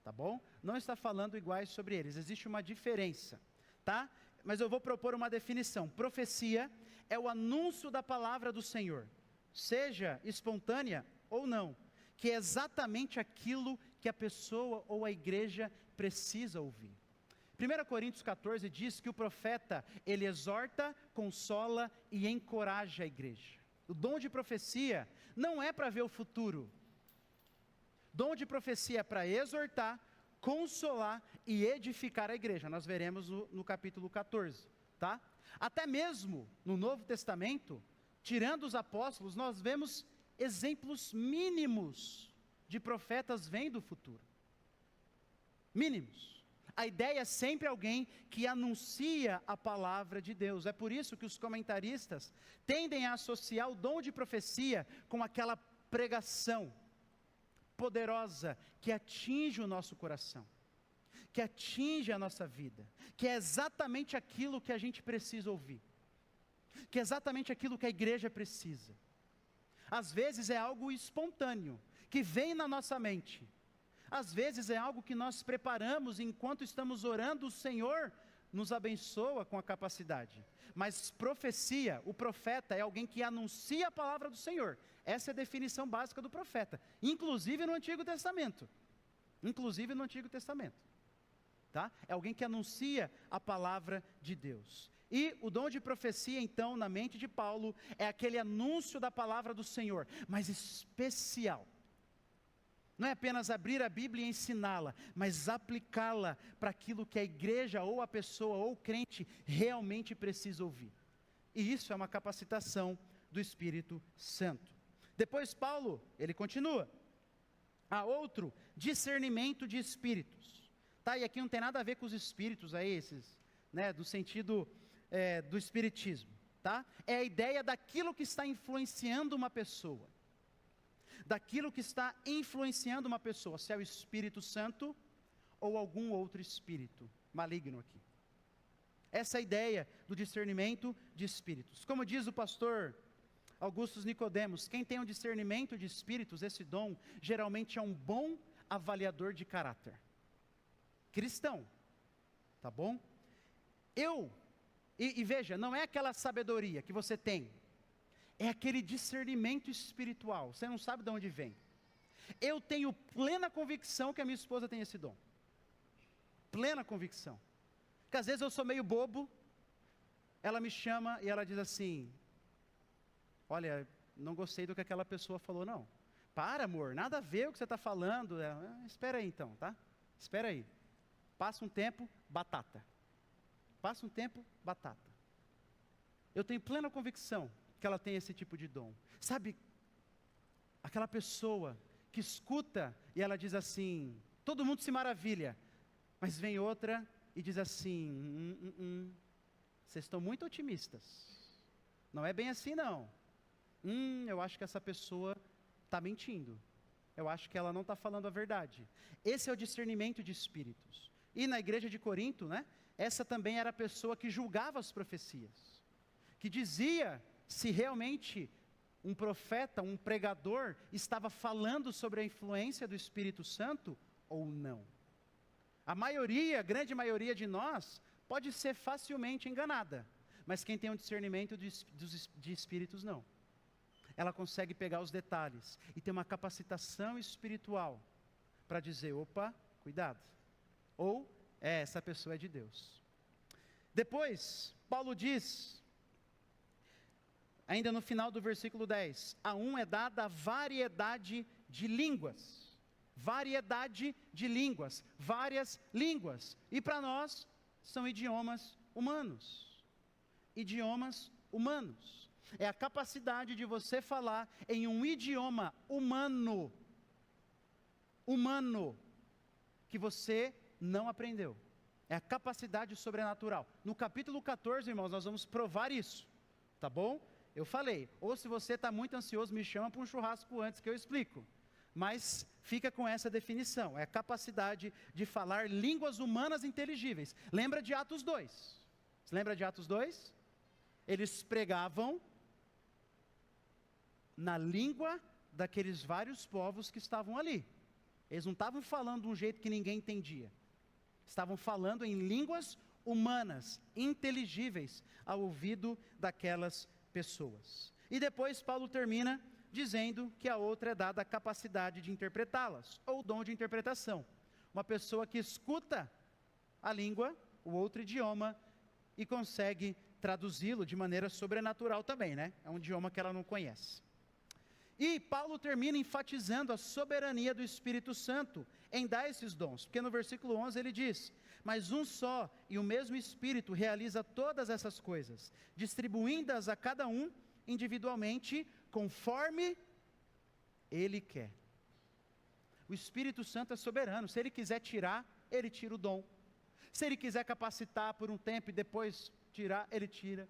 tá bom? Não está falando iguais sobre eles, existe uma diferença, tá? Mas eu vou propor uma definição. Profecia é o anúncio da palavra do Senhor, seja espontânea ou não, que é exatamente aquilo que a pessoa ou a igreja precisa ouvir. 1 Coríntios 14 diz que o profeta, ele exorta, consola e encoraja a igreja. O dom de profecia não é para ver o futuro. Dom de profecia é para exortar, consolar e edificar a igreja. Nós veremos no capítulo 14, tá? Até mesmo no Novo Testamento, tirando os apóstolos, nós vemos exemplos mínimos de profetas vendo o futuro. Mínimos. A ideia é sempre alguém que anuncia a palavra de Deus. É por isso que os comentaristas tendem a associar o dom de profecia com aquela pregação poderosa que atinge o nosso coração, que atinge a nossa vida, que é exatamente aquilo que a gente precisa ouvir, que é exatamente aquilo que a igreja precisa. Às vezes é algo espontâneo, que vem na nossa mente. Às vezes é algo que nós preparamos enquanto estamos orando, o Senhor nos abençoa com a capacidade. Mas profecia, o profeta é alguém que anuncia a palavra do Senhor. Essa é a definição básica do profeta, inclusive no Antigo Testamento. Inclusive no Antigo Testamento. Tá? É alguém que anuncia a palavra de Deus. E o dom de profecia, então, na mente de Paulo, é aquele anúncio da palavra do Senhor, mas especial. Não é apenas abrir a Bíblia e ensiná-la, mas aplicá-la para aquilo que a igreja, ou a pessoa, ou o crente realmente precisa ouvir. E isso é uma capacitação do Espírito Santo. Depois Paulo, ele continua. Há outro, discernimento de espíritos. Tá, e aqui não tem nada a ver com os espíritos aí, esses, né, do sentido do espiritismo. Tá? É a ideia daquilo que está influenciando uma pessoa. Daquilo que está influenciando uma pessoa, se é o Espírito Santo ou algum outro espírito maligno aqui. Essa é a ideia do discernimento de espíritos. Como diz o pastor Augusto Nicodemos, quem tem um discernimento de espíritos, esse dom, geralmente é um bom avaliador de caráter. Cristão, tá bom? E veja, não é aquela sabedoria que você tem, é aquele discernimento espiritual, você não sabe de onde vem. Eu tenho plena convicção que a minha esposa tem esse dom. Plena convicção. Porque às vezes eu sou meio bobo, ela me chama e ela diz assim, olha, não gostei do que aquela pessoa falou, não. Para, amor, nada a ver o que você está falando. Espera aí então, tá? Espera aí. Passa um tempo, batata. Passa um tempo, batata. Eu tenho plena convicção que ela tem esse tipo de dom. Sabe, aquela pessoa que escuta e ela diz assim, todo mundo se maravilha, mas vem outra e diz assim, vocês estão muito otimistas, não é bem assim não, eu acho que essa pessoa está mentindo, eu acho que ela não está falando a verdade. Esse é o discernimento de espíritos. E na igreja de Corinto, né, essa também era a pessoa que julgava as profecias, que dizia se realmente um profeta, um pregador, estava falando sobre a influência do Espírito Santo ou não. A maioria, a grande maioria de nós, pode ser facilmente enganada, mas quem tem um discernimento de espíritos, não. Ela consegue pegar os detalhes e ter uma capacitação espiritual para dizer, opa, cuidado, ou essa pessoa é de Deus. Depois, Paulo diz, ainda no final do versículo 10, a um é dada a variedade de línguas. Variedade de línguas, várias línguas. E para nós, são idiomas humanos. Idiomas humanos. É a capacidade de você falar em um idioma humano. Humano. Que você não aprendeu. É a capacidade sobrenatural. No capítulo 14, irmãos, nós vamos provar isso. Tá bom? Eu falei, ou se você está muito ansioso, me chama para um churrasco antes que eu explico. Mas fica com essa definição, é a capacidade de falar línguas humanas inteligíveis. Lembra de Atos 2? Você lembra de Atos 2? Eles pregavam na língua daqueles vários povos que estavam ali. Eles não estavam falando de um jeito que ninguém entendia. Estavam falando em línguas humanas, inteligíveis ao ouvido daquelas pessoas. E depois Paulo termina dizendo que a outra é dada a capacidade de interpretá-las, ou dom de interpretação. Uma pessoa que escuta a língua, o outro idioma, e consegue traduzi-lo de maneira sobrenatural também, né? É um idioma que ela não conhece. E Paulo termina enfatizando a soberania do Espírito Santo em dar esses dons, porque no versículo 11 ele diz: mas um só e o mesmo Espírito realiza todas essas coisas, distribuindo-as a cada um individualmente, conforme Ele quer. O Espírito Santo é soberano, se Ele quiser tirar, Ele tira o dom. Se Ele quiser capacitar por um tempo e depois tirar, Ele tira.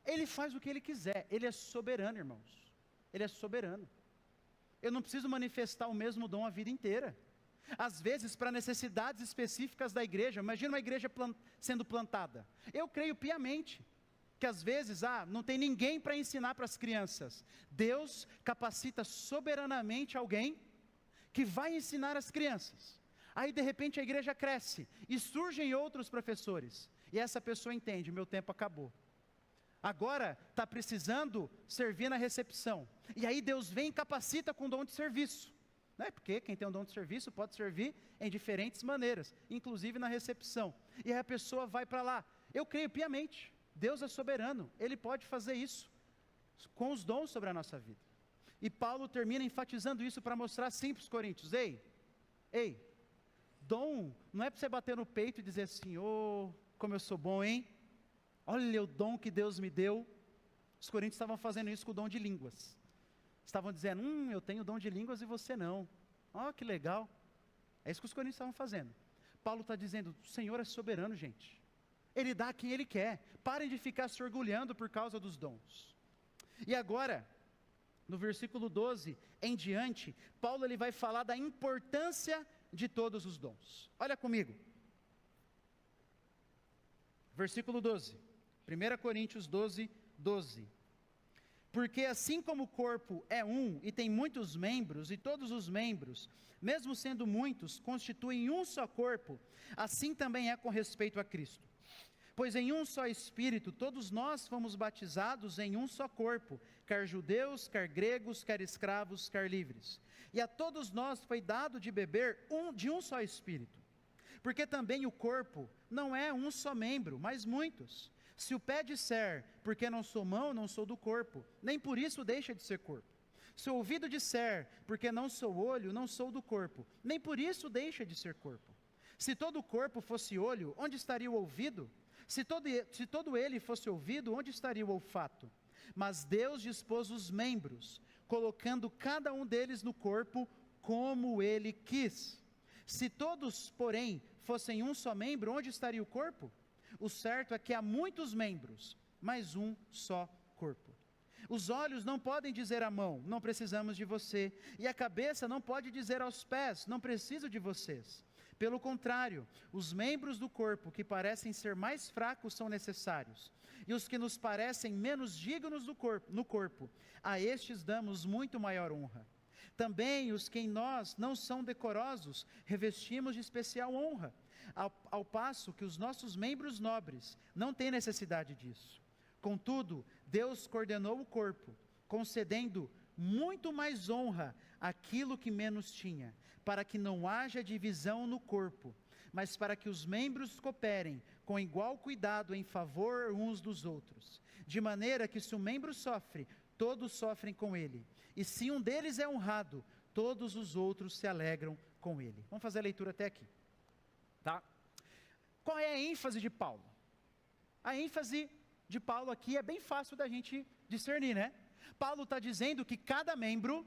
Ele faz o que Ele quiser, Ele é soberano, irmãos. Ele é soberano. Eu não preciso manifestar o mesmo dom a vida inteira. Às vezes, para necessidades específicas da igreja, imagina uma igreja sendo plantada. Eu creio piamente que às vezes, não tem ninguém para ensinar para as crianças. Deus capacita soberanamente alguém que vai ensinar as crianças. Aí de repente a igreja cresce e surgem outros professores. E essa pessoa entende: meu tempo acabou. Agora está precisando servir na recepção. E aí Deus vem e capacita com dom de serviço. Não é porque quem tem um dom de serviço pode servir em diferentes maneiras, inclusive na recepção. E aí a pessoa vai para lá. Eu creio piamente, Deus é soberano, Ele pode fazer isso com os dons sobre a nossa vida. E Paulo termina enfatizando isso para mostrar assim para os coríntios: ei, dom não é para você bater no peito e dizer assim: como eu sou bom, hein? Olha o dom que Deus me deu. Os coríntios estavam fazendo isso com o dom de línguas. Estavam dizendo: eu tenho o dom de línguas e você não. Que legal. É isso que os coríntios estavam fazendo. Paulo está dizendo: o Senhor é soberano, gente. Ele dá a quem Ele quer. Parem de ficar se orgulhando por causa dos dons. E agora, no versículo 12 em diante, Paulo ele vai falar da importância de todos os dons. Olha comigo. Versículo 12. 1 Coríntios 12, 12. Porque assim como o corpo é um e tem muitos membros, e todos os membros, mesmo sendo muitos, constituem um só corpo, assim também é com respeito a Cristo. Pois em um só Espírito, todos nós fomos batizados em um só corpo, quer judeus, quer gregos, quer escravos, quer livres. E a todos nós foi dado de beber de um só Espírito. Porque também o corpo não é um só membro, mas muitos. Se o pé disser: porque não sou mão, não sou do corpo, nem por isso deixa de ser corpo. Se o ouvido disser: porque não sou olho, não sou do corpo, nem por isso deixa de ser corpo. Se todo o corpo fosse olho, onde estaria o ouvido? Se todo ele fosse ouvido, onde estaria o olfato? Mas Deus dispôs os membros, colocando cada um deles no corpo como Ele quis. Se todos, porém, fossem um só membro, onde estaria o corpo? O certo é que há muitos membros, mas um só corpo. Os olhos não podem dizer à mão: não precisamos de você. E a cabeça não pode dizer aos pés: não preciso de vocês. Pelo contrário, os membros do corpo que parecem ser mais fracos são necessários. E os que nos parecem menos dignos no corpo, a estes damos muito maior honra. Também os que em nós não são decorosos, revestimos de especial honra, ao passo que os nossos membros nobres não têm necessidade disso. Contudo, Deus coordenou o corpo, concedendo muito mais honra àquilo que menos tinha, para que não haja divisão no corpo, mas para que os membros cooperem com igual cuidado em favor uns dos outros, de maneira que se um membro sofre, todos sofrem com ele, e se um deles é honrado, todos os outros se alegram com ele. Vamos fazer a leitura até aqui, tá? Qual é a ênfase de Paulo? A ênfase de Paulo aqui é bem fácil da gente discernir, né? Paulo está dizendo que cada membro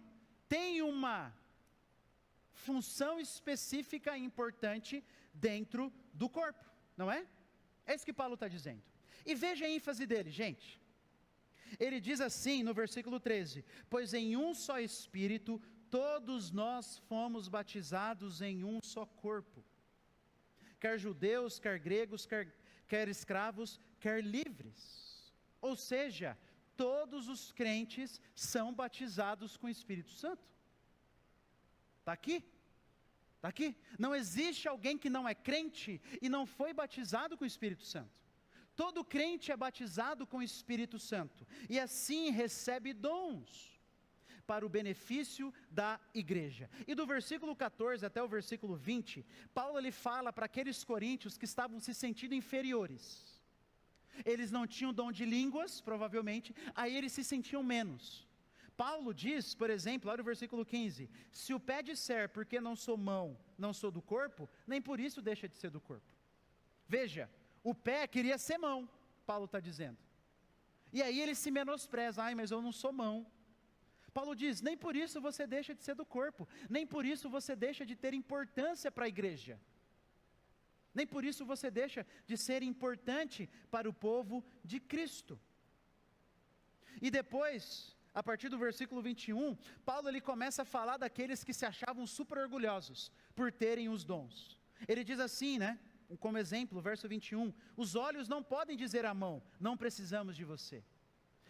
tem uma função específica e importante dentro do corpo, não é? É isso que Paulo está dizendo. E veja a ênfase dele, gente. Ele diz assim no versículo 13: pois em um só Espírito todos nós fomos batizados em um só corpo, quer judeus, quer gregos, quer escravos, quer livres. Ou seja, todos os crentes são batizados com o Espírito Santo. Está aqui? Está aqui? Não existe alguém que não é crente e não foi batizado com o Espírito Santo. Todo crente é batizado com o Espírito Santo, e assim recebe dons para o benefício da igreja. E do versículo 14 até o versículo 20, Paulo ele fala para aqueles coríntios que estavam se sentindo inferiores. Eles não tinham dom de línguas, provavelmente, aí eles se sentiam menos. Paulo diz, por exemplo, lá no versículo 15, se o pé disser, porque não sou mão, não sou do corpo, nem por isso deixa de ser do corpo. Veja, o pé queria ser mão, Paulo está dizendo. E aí ele se menospreza, mas eu não sou mão. Paulo diz, nem por isso você deixa de ser do corpo, nem por isso você deixa de ter importância para a igreja. Nem por isso você deixa de ser importante para o povo de Cristo. E depois, a partir do versículo 21, Paulo ele começa a falar daqueles que se achavam super orgulhosos por terem os dons. Ele diz assim, como exemplo, verso 21, os olhos não podem dizer à mão, não precisamos de você.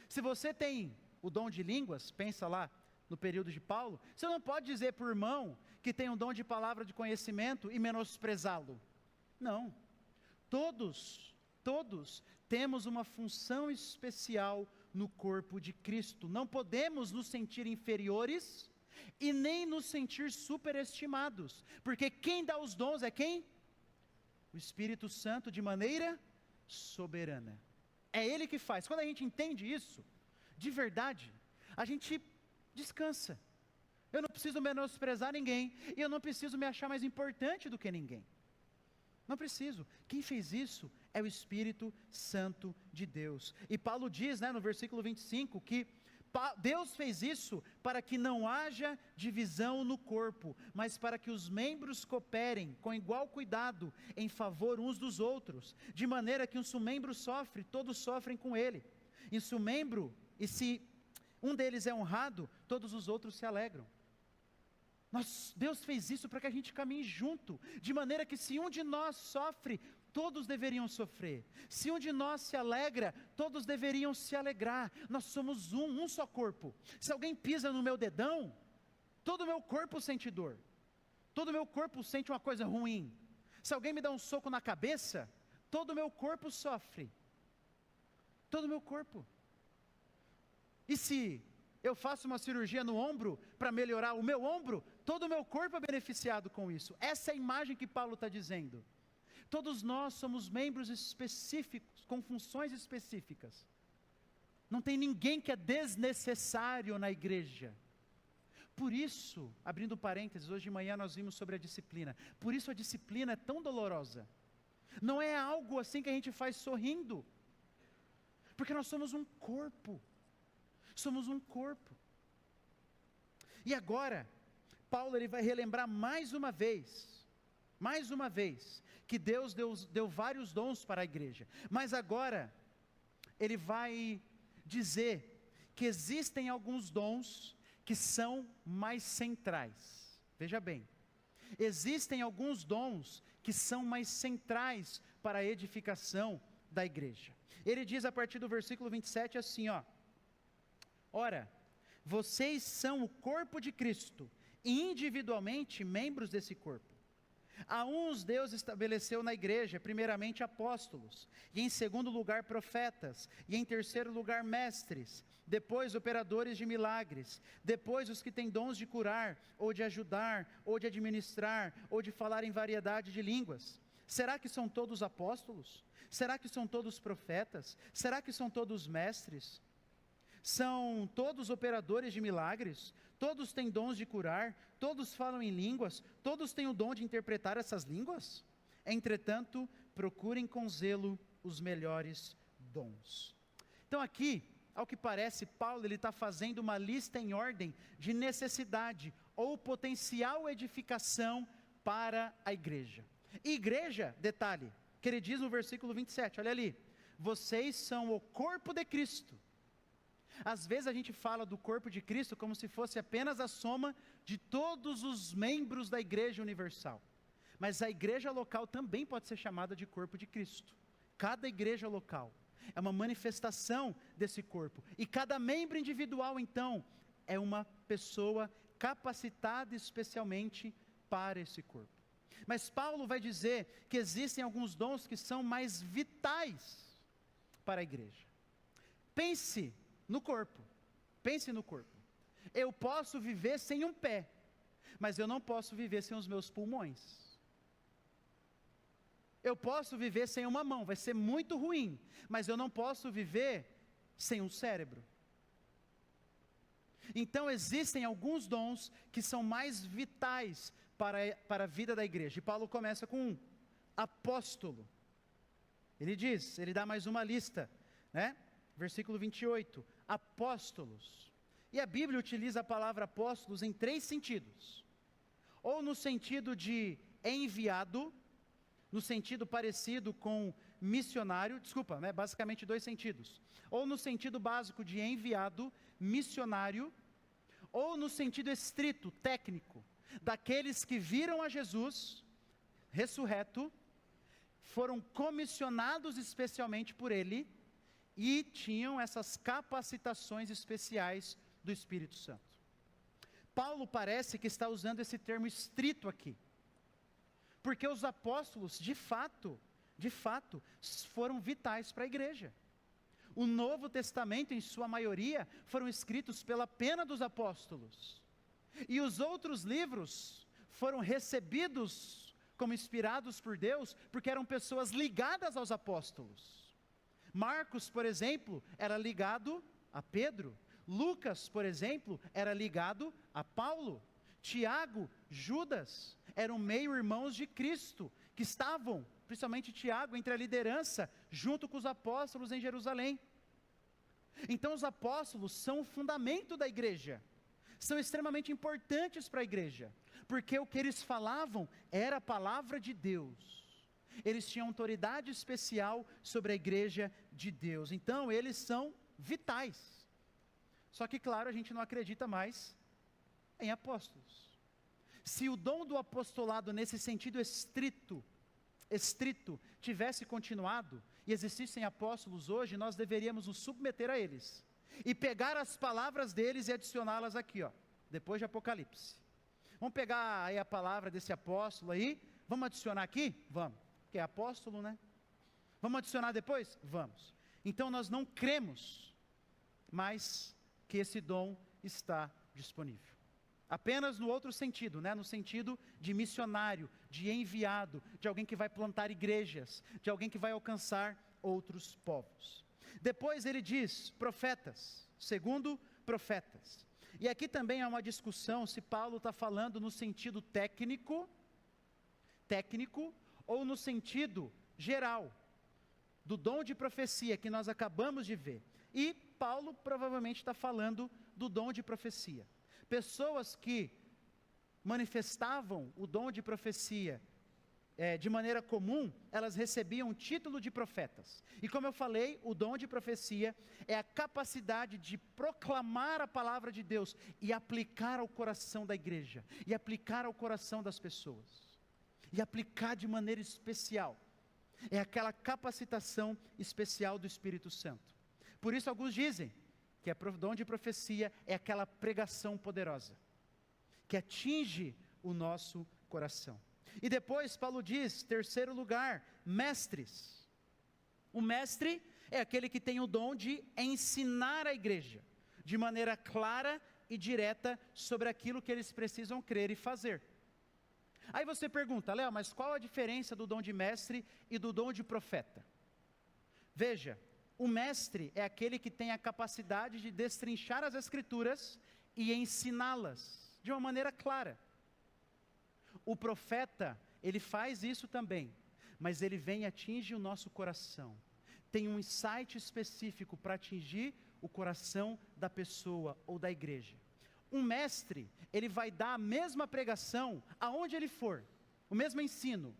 Se você tem o dom de línguas, pensa lá no período de Paulo, você não pode dizer por irmão que tem um dom de palavra de conhecimento e menosprezá-lo. Não, todos temos uma função especial no corpo de Cristo, não podemos nos sentir inferiores e nem nos sentir superestimados, porque quem dá os dons é quem? O Espírito Santo de maneira soberana, é Ele que faz. Quando a gente entende isso, de verdade, a gente descansa, eu não preciso menosprezar ninguém, e eu não preciso me achar mais importante do que ninguém. Não preciso, quem fez isso é o Espírito Santo de Deus, e Paulo diz no versículo 25, que Deus fez isso para que não haja divisão no corpo, mas para que os membros cooperem com igual cuidado em favor uns dos outros, de maneira que se um membro sofre, todos sofrem com ele, e se um deles é honrado, todos os outros se alegram. Deus fez isso para que a gente caminhe junto, de maneira que se um de nós sofre, todos deveriam sofrer. Se um de nós se alegra, todos deveriam se alegrar. Nós somos um só corpo. Se alguém pisa no meu dedão, todo o meu corpo sente dor. Todo o meu corpo sente uma coisa ruim. Se alguém me dá um soco na cabeça, todo o meu corpo sofre. Todo o meu corpo. E se eu faço uma cirurgia no ombro para melhorar o meu ombro, todo o meu corpo é beneficiado com isso. Essa é a imagem que Paulo está dizendo. Todos nós somos membros específicos, com funções específicas. Não tem ninguém que é desnecessário na igreja. Por isso, abrindo parênteses, hoje de manhã nós vimos sobre a disciplina. Por isso a disciplina é tão dolorosa. Não é algo assim que a gente faz sorrindo. Porque nós somos um corpo. Somos um corpo. E agora, Paulo ele vai relembrar mais uma vez, que Deus deu vários dons para a igreja. Mas agora, ele vai dizer que existem alguns dons que são mais centrais. Veja bem, existem alguns dons que são mais centrais para a edificação da igreja. Ele diz a partir do versículo 27 assim, ora, vocês são o corpo de Cristo, e individualmente membros desse corpo. A uns Deus estabeleceu na igreja, primeiramente apóstolos, e em segundo lugar profetas, e em terceiro lugar mestres, depois operadores de milagres, depois os que têm dons de curar, ou de ajudar, ou de administrar, ou de falar em variedade de línguas. Será que são todos apóstolos? Será que são todos profetas? Será que são todos mestres? São todos operadores de milagres? Todos têm dons de curar? Todos falam em línguas? Todos têm o dom de interpretar essas línguas? Entretanto, procurem com zelo os melhores dons. Então aqui, ao que parece, Paulo está fazendo uma lista em ordem de necessidade ou potencial edificação para a igreja. E igreja, detalhe, que ele diz no versículo 27, olha ali, vocês são o corpo de Cristo. Às vezes a gente fala do corpo de Cristo como se fosse apenas a soma de todos os membros da igreja universal. Mas a igreja local também pode ser chamada de corpo de Cristo. Cada igreja local é uma manifestação desse corpo. E cada membro individual, então, é uma pessoa capacitada especialmente para esse corpo. Mas Paulo vai dizer que existem alguns dons que são mais vitais para a igreja. Pense no corpo. Eu posso viver sem um pé, mas eu não posso viver sem os meus pulmões. Eu posso viver sem uma mão, vai ser muito ruim, mas eu não posso viver sem um cérebro. Então existem alguns dons que são mais vitais para a vida da igreja. E Paulo começa com um: apóstolo. Ele dá mais uma lista, né? Versículo 28, apóstolos. E a Bíblia utiliza a palavra apóstolos em 3 sentidos. Ou no sentido de enviado, no sentido parecido com missionário, basicamente 2 sentidos. Ou no sentido básico de enviado, missionário, ou no sentido estrito, técnico, daqueles que viram a Jesus ressurreto, foram comissionados especialmente por Ele, e tinham essas capacitações especiais do Espírito Santo. Paulo parece que está usando esse termo estrito aqui, porque os apóstolos, de fato, foram vitais para a igreja. O Novo Testamento, em sua maioria, foram escritos pela pena dos apóstolos, e os outros livros foram recebidos como inspirados por Deus, porque eram pessoas ligadas aos apóstolos. Marcos, por exemplo, era ligado a Pedro. Lucas, por exemplo, era ligado a Paulo. Tiago, Judas, eram meio-irmãos de Cristo, que estavam, principalmente Tiago, entre a liderança, junto com os apóstolos em Jerusalém. Então os apóstolos são o fundamento da igreja, são extremamente importantes para a igreja, porque o que eles falavam era a palavra de Deus. Eles tinham autoridade especial sobre a igreja de Deus, então eles são vitais. Só que, claro, a gente não acredita mais em apóstolos. Se o dom do apostolado nesse sentido estrito, tivesse continuado, e existissem apóstolos hoje, nós deveríamos nos submeter a eles, e pegar as palavras deles e adicioná-las aqui, depois de Apocalipse. Vamos pegar aí a palavra desse apóstolo aí, vamos adicionar aqui? Vamos, porque é apóstolo, né? Vamos adicionar depois? Vamos. Então nós não cremos mais que esse dom está disponível. Apenas no outro sentido, né? No sentido de missionário, de enviado, de alguém que vai plantar igrejas, de alguém que vai alcançar outros povos. Depois ele diz profetas, segundo profetas. E aqui também há uma discussão se Paulo está falando no sentido técnico, ou no sentido geral, do dom de profecia que nós acabamos de ver. E Paulo provavelmente está falando do dom de profecia. Pessoas que manifestavam o dom de profecia de maneira comum, elas recebiam o título de profetas. E como eu falei, o dom de profecia é a capacidade de proclamar a palavra de Deus e aplicar ao coração da igreja, e aplicar ao coração das pessoas, e aplicar de maneira especial. É aquela capacitação especial do Espírito Santo. Por isso alguns dizem que o dom de profecia é aquela pregação poderosa, que atinge o nosso coração. E depois Paulo diz, terceiro lugar, mestres. O mestre é aquele que tem o dom de ensinar a igreja, de maneira clara e direta, sobre aquilo que eles precisam crer e fazer. Aí você pergunta, Léo, mas qual a diferença do dom de mestre e do dom de profeta? Veja, o mestre é aquele que tem a capacidade de destrinchar as escrituras e ensiná-las de uma maneira clara. O profeta, ele faz isso também, mas ele vem e atinge o nosso coração. Tem um insight específico para atingir o coração da pessoa ou da igreja. Um mestre, ele vai dar a mesma pregação aonde ele for, o mesmo ensino.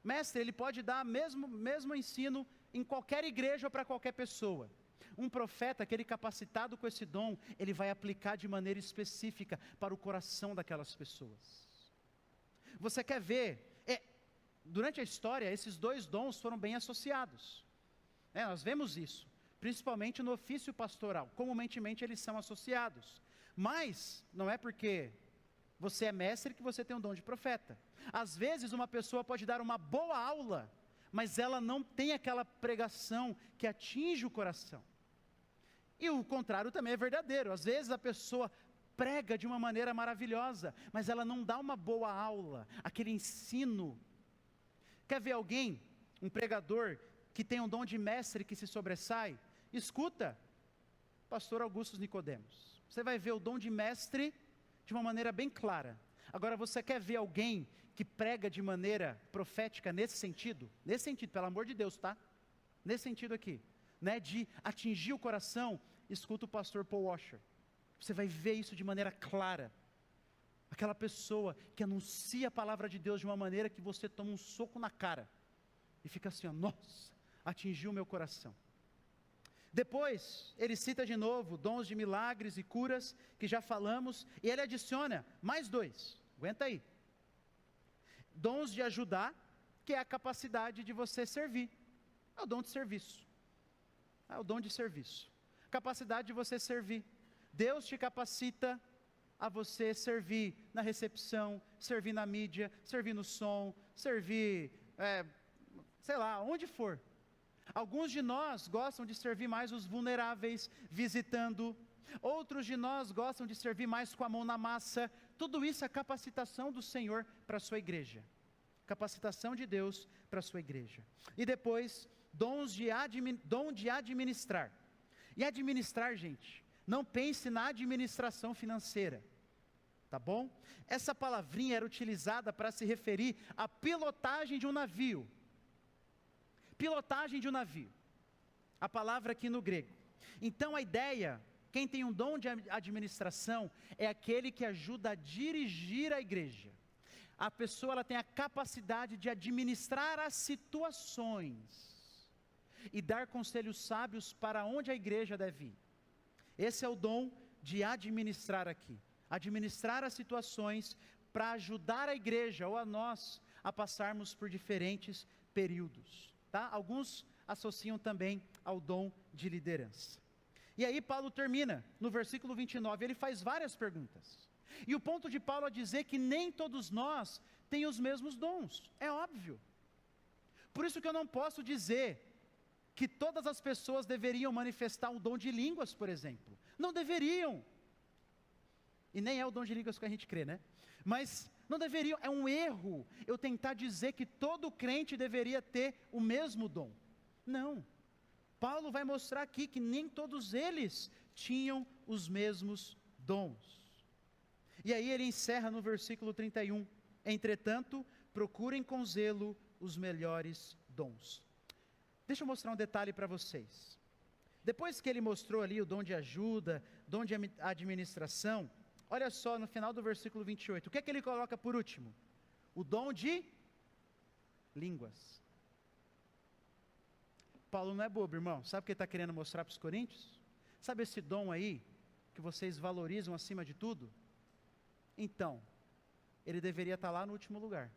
Mestre, ele pode dar o mesmo ensino em qualquer igreja ou para qualquer pessoa. Um profeta, aquele capacitado com esse dom, ele vai aplicar de maneira específica para o coração daquelas pessoas. Você quer ver, durante a história, esses dois dons foram bem associados. Nós vemos isso, principalmente no ofício pastoral, comumente eles são associados. Mas, não é porque você é mestre que você tem um dom de profeta. Às vezes uma pessoa pode dar uma boa aula, mas ela não tem aquela pregação que atinge o coração. E o contrário também é verdadeiro. Às vezes a pessoa prega de uma maneira maravilhosa, mas ela não dá uma boa aula, aquele ensino. Quer ver alguém, um pregador, que tem um dom de mestre que se sobressai? Escuta, pastor Augusto Nicodemos. você vai ver o dom de mestre de uma maneira bem clara. Agora, você quer ver alguém que prega de maneira profética nesse sentido? Nesse sentido, pelo amor de Deus, tá? Nesse sentido aqui, né, de atingir o coração, escuta o pastor Paul Washer. Você vai ver isso de maneira clara. Aquela pessoa que anuncia a palavra de Deus de uma maneira que você toma um soco na cara. E fica assim, ó, nossa, atingiu o meu coração. Depois, ele cita de novo dons de milagres e curas, que já falamos, e ele adiciona mais 2, aguenta aí. Dons de ajudar, que é a capacidade de você servir. É o dom de serviço. É o dom de serviço. Capacidade de você servir. Deus te capacita a você servir na recepção, servir na mídia, servir no som, servir, sei lá, onde for. Alguns de nós gostam de servir mais os vulneráveis, visitando. Outros de nós gostam de servir mais com a mão na massa. Tudo isso é capacitação do Senhor para a sua igreja. Capacitação de Deus para a sua igreja. E depois, dom de administrar. E administrar, gente, não pense na administração financeira. Tá bom? Essa palavrinha era utilizada para se referir à pilotagem de um navio. Pilotagem de um navio. A palavra aqui no grego. Então a ideia, quem tem um dom de administração, é aquele que ajuda a dirigir a igreja. A pessoa ela tem a capacidade de administrar as situações e dar conselhos sábios para onde a igreja deve ir. Esse é o dom de administrar aqui. Administrar as situações para ajudar a igreja ou a nós a passarmos por diferentes períodos. Tá? Alguns associam também ao dom de liderança. E aí Paulo termina, no versículo 29, ele faz várias perguntas. E o ponto de Paulo é dizer que nem todos nós têm os mesmos dons, é óbvio. Por isso que eu não posso dizer que todas as pessoas deveriam manifestar um dom de línguas, por exemplo. Não deveriam. E nem é o dom de línguas que a gente crê, né? Mas não deveriam, é um erro eu tentar dizer que todo crente deveria ter o mesmo dom. Não. Paulo vai mostrar aqui que nem todos eles tinham os mesmos dons. E aí ele encerra no versículo 31. Entretanto, procurem com zelo os melhores dons. Deixa eu mostrar um detalhe para vocês. Depois que ele mostrou ali o dom de ajuda, dom de administração, olha só no final do versículo 28, o que é que ele coloca por último? O dom de línguas. Paulo não é bobo, irmão. Sabe o que ele está querendo mostrar para os coríntios? Sabe esse dom aí, que vocês valorizam acima de tudo? Então, ele deveria estar lá no último lugar.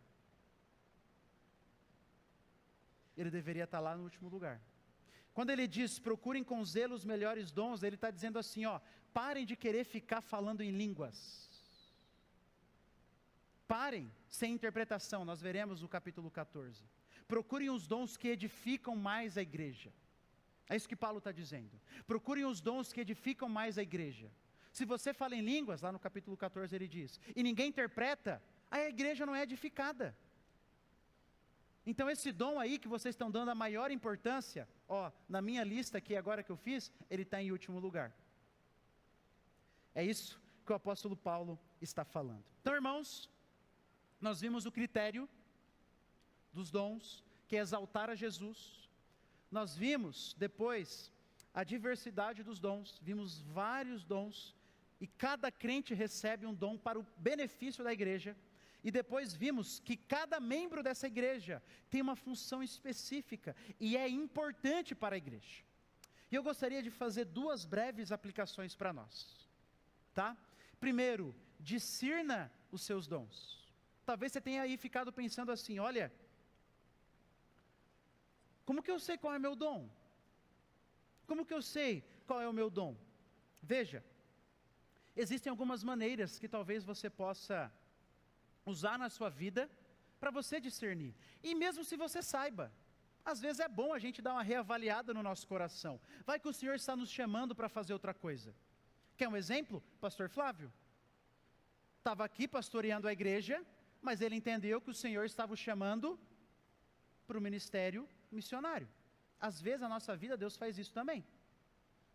Ele deveria estar lá no último lugar. Quando ele diz, procurem com zelo os melhores dons, ele está dizendo assim, ó, parem de querer ficar falando em línguas. Parem, sem interpretação, nós veremos no capítulo 14. Procurem os dons que edificam mais a igreja. É isso que Paulo está dizendo. Procurem os dons que edificam mais a igreja. Se você fala em línguas, lá no capítulo 14 ele diz, e ninguém interpreta, a igreja não é edificada. Então esse dom aí que vocês estão dando a maior importância, ó, na minha lista aqui agora que eu fiz, ele está em último lugar. É isso que o apóstolo Paulo está falando. Então, irmãos, nós vimos o critério dos dons, que é exaltar a Jesus. Nós vimos depois a diversidade dos dons, vimos vários dons, e cada crente recebe um dom para o benefício da igreja. E depois vimos que cada membro dessa igreja tem uma função específica e é importante para a igreja. E eu gostaria de fazer duas breves aplicações para nós, tá? Primeiro, discirna os seus dons. Talvez você tenha aí ficado pensando assim, olha, como que eu sei qual é o meu dom? Como que eu sei qual é o meu dom? Veja, existem algumas maneiras que talvez você possa usar na sua vida, para você discernir, e mesmo se você saiba, às vezes é bom a gente dar uma reavaliada no nosso coração, vai que o Senhor está nos chamando para fazer outra coisa. Quer um exemplo? Pastor Flávio, estava aqui pastoreando a igreja, mas ele entendeu que o Senhor estava o chamando para o ministério missionário. Às vezes na nossa vida Deus faz isso também,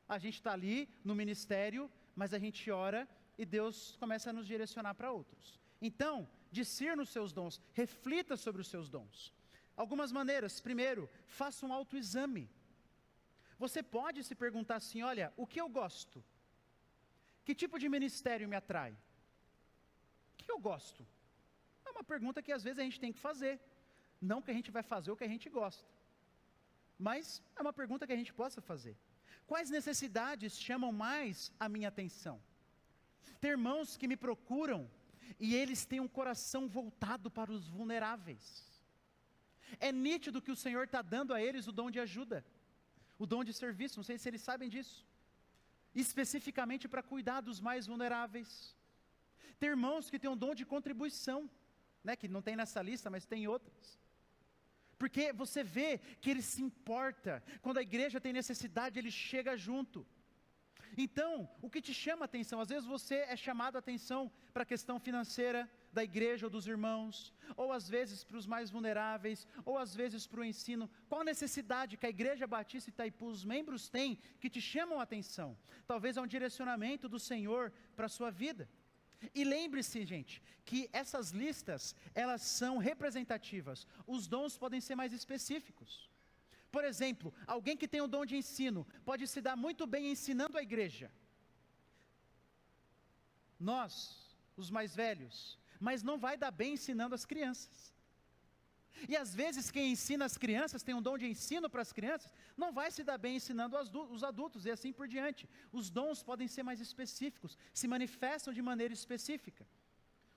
a gente está ali no ministério, mas a gente ora e Deus começa a nos direcionar para outros. Então, discirna os seus dons, reflita sobre os seus dons. Algumas maneiras: primeiro, faça um autoexame. Você pode se perguntar assim: olha, o que eu gosto? Que tipo de ministério me atrai? O que eu gosto? É uma pergunta que às vezes a gente tem que fazer. Não que a gente vai fazer o que a gente gosta, mas é uma pergunta que a gente possa fazer. Quais necessidades chamam mais a minha atenção? Tem irmãos que me procuram e eles têm um coração voltado para os vulneráveis. É nítido que o Senhor está dando a eles o dom de ajuda, o dom de serviço, não sei se eles sabem disso, especificamente para cuidar dos mais vulneráveis. Tem irmãos que têm um dom de contribuição, né, que não tem nessa lista, mas tem outras, porque você vê que ele se importa, quando a igreja tem necessidade, ele chega junto. Então, o que te chama a atenção? Às vezes você é chamado a atenção para a questão financeira da igreja ou dos irmãos, ou às vezes para os mais vulneráveis, ou às vezes para o ensino. Qual a necessidade que a Igreja Batista Itaipu, os membros têm, que te chamam a atenção? Talvez é um direcionamento do Senhor para a sua vida. E lembre-se, gente, que essas listas, elas são representativas. Os dons podem ser mais específicos. Por exemplo, alguém que tem o dom de ensino, pode se dar muito bem ensinando a igreja. Nós, os mais velhos, mas não vai dar bem ensinando as crianças. E às vezes quem ensina as crianças, tem um dom de ensino para as crianças, não vai se dar bem ensinando os adultos, e assim por diante. Os dons podem ser mais específicos, se manifestam de maneira específica.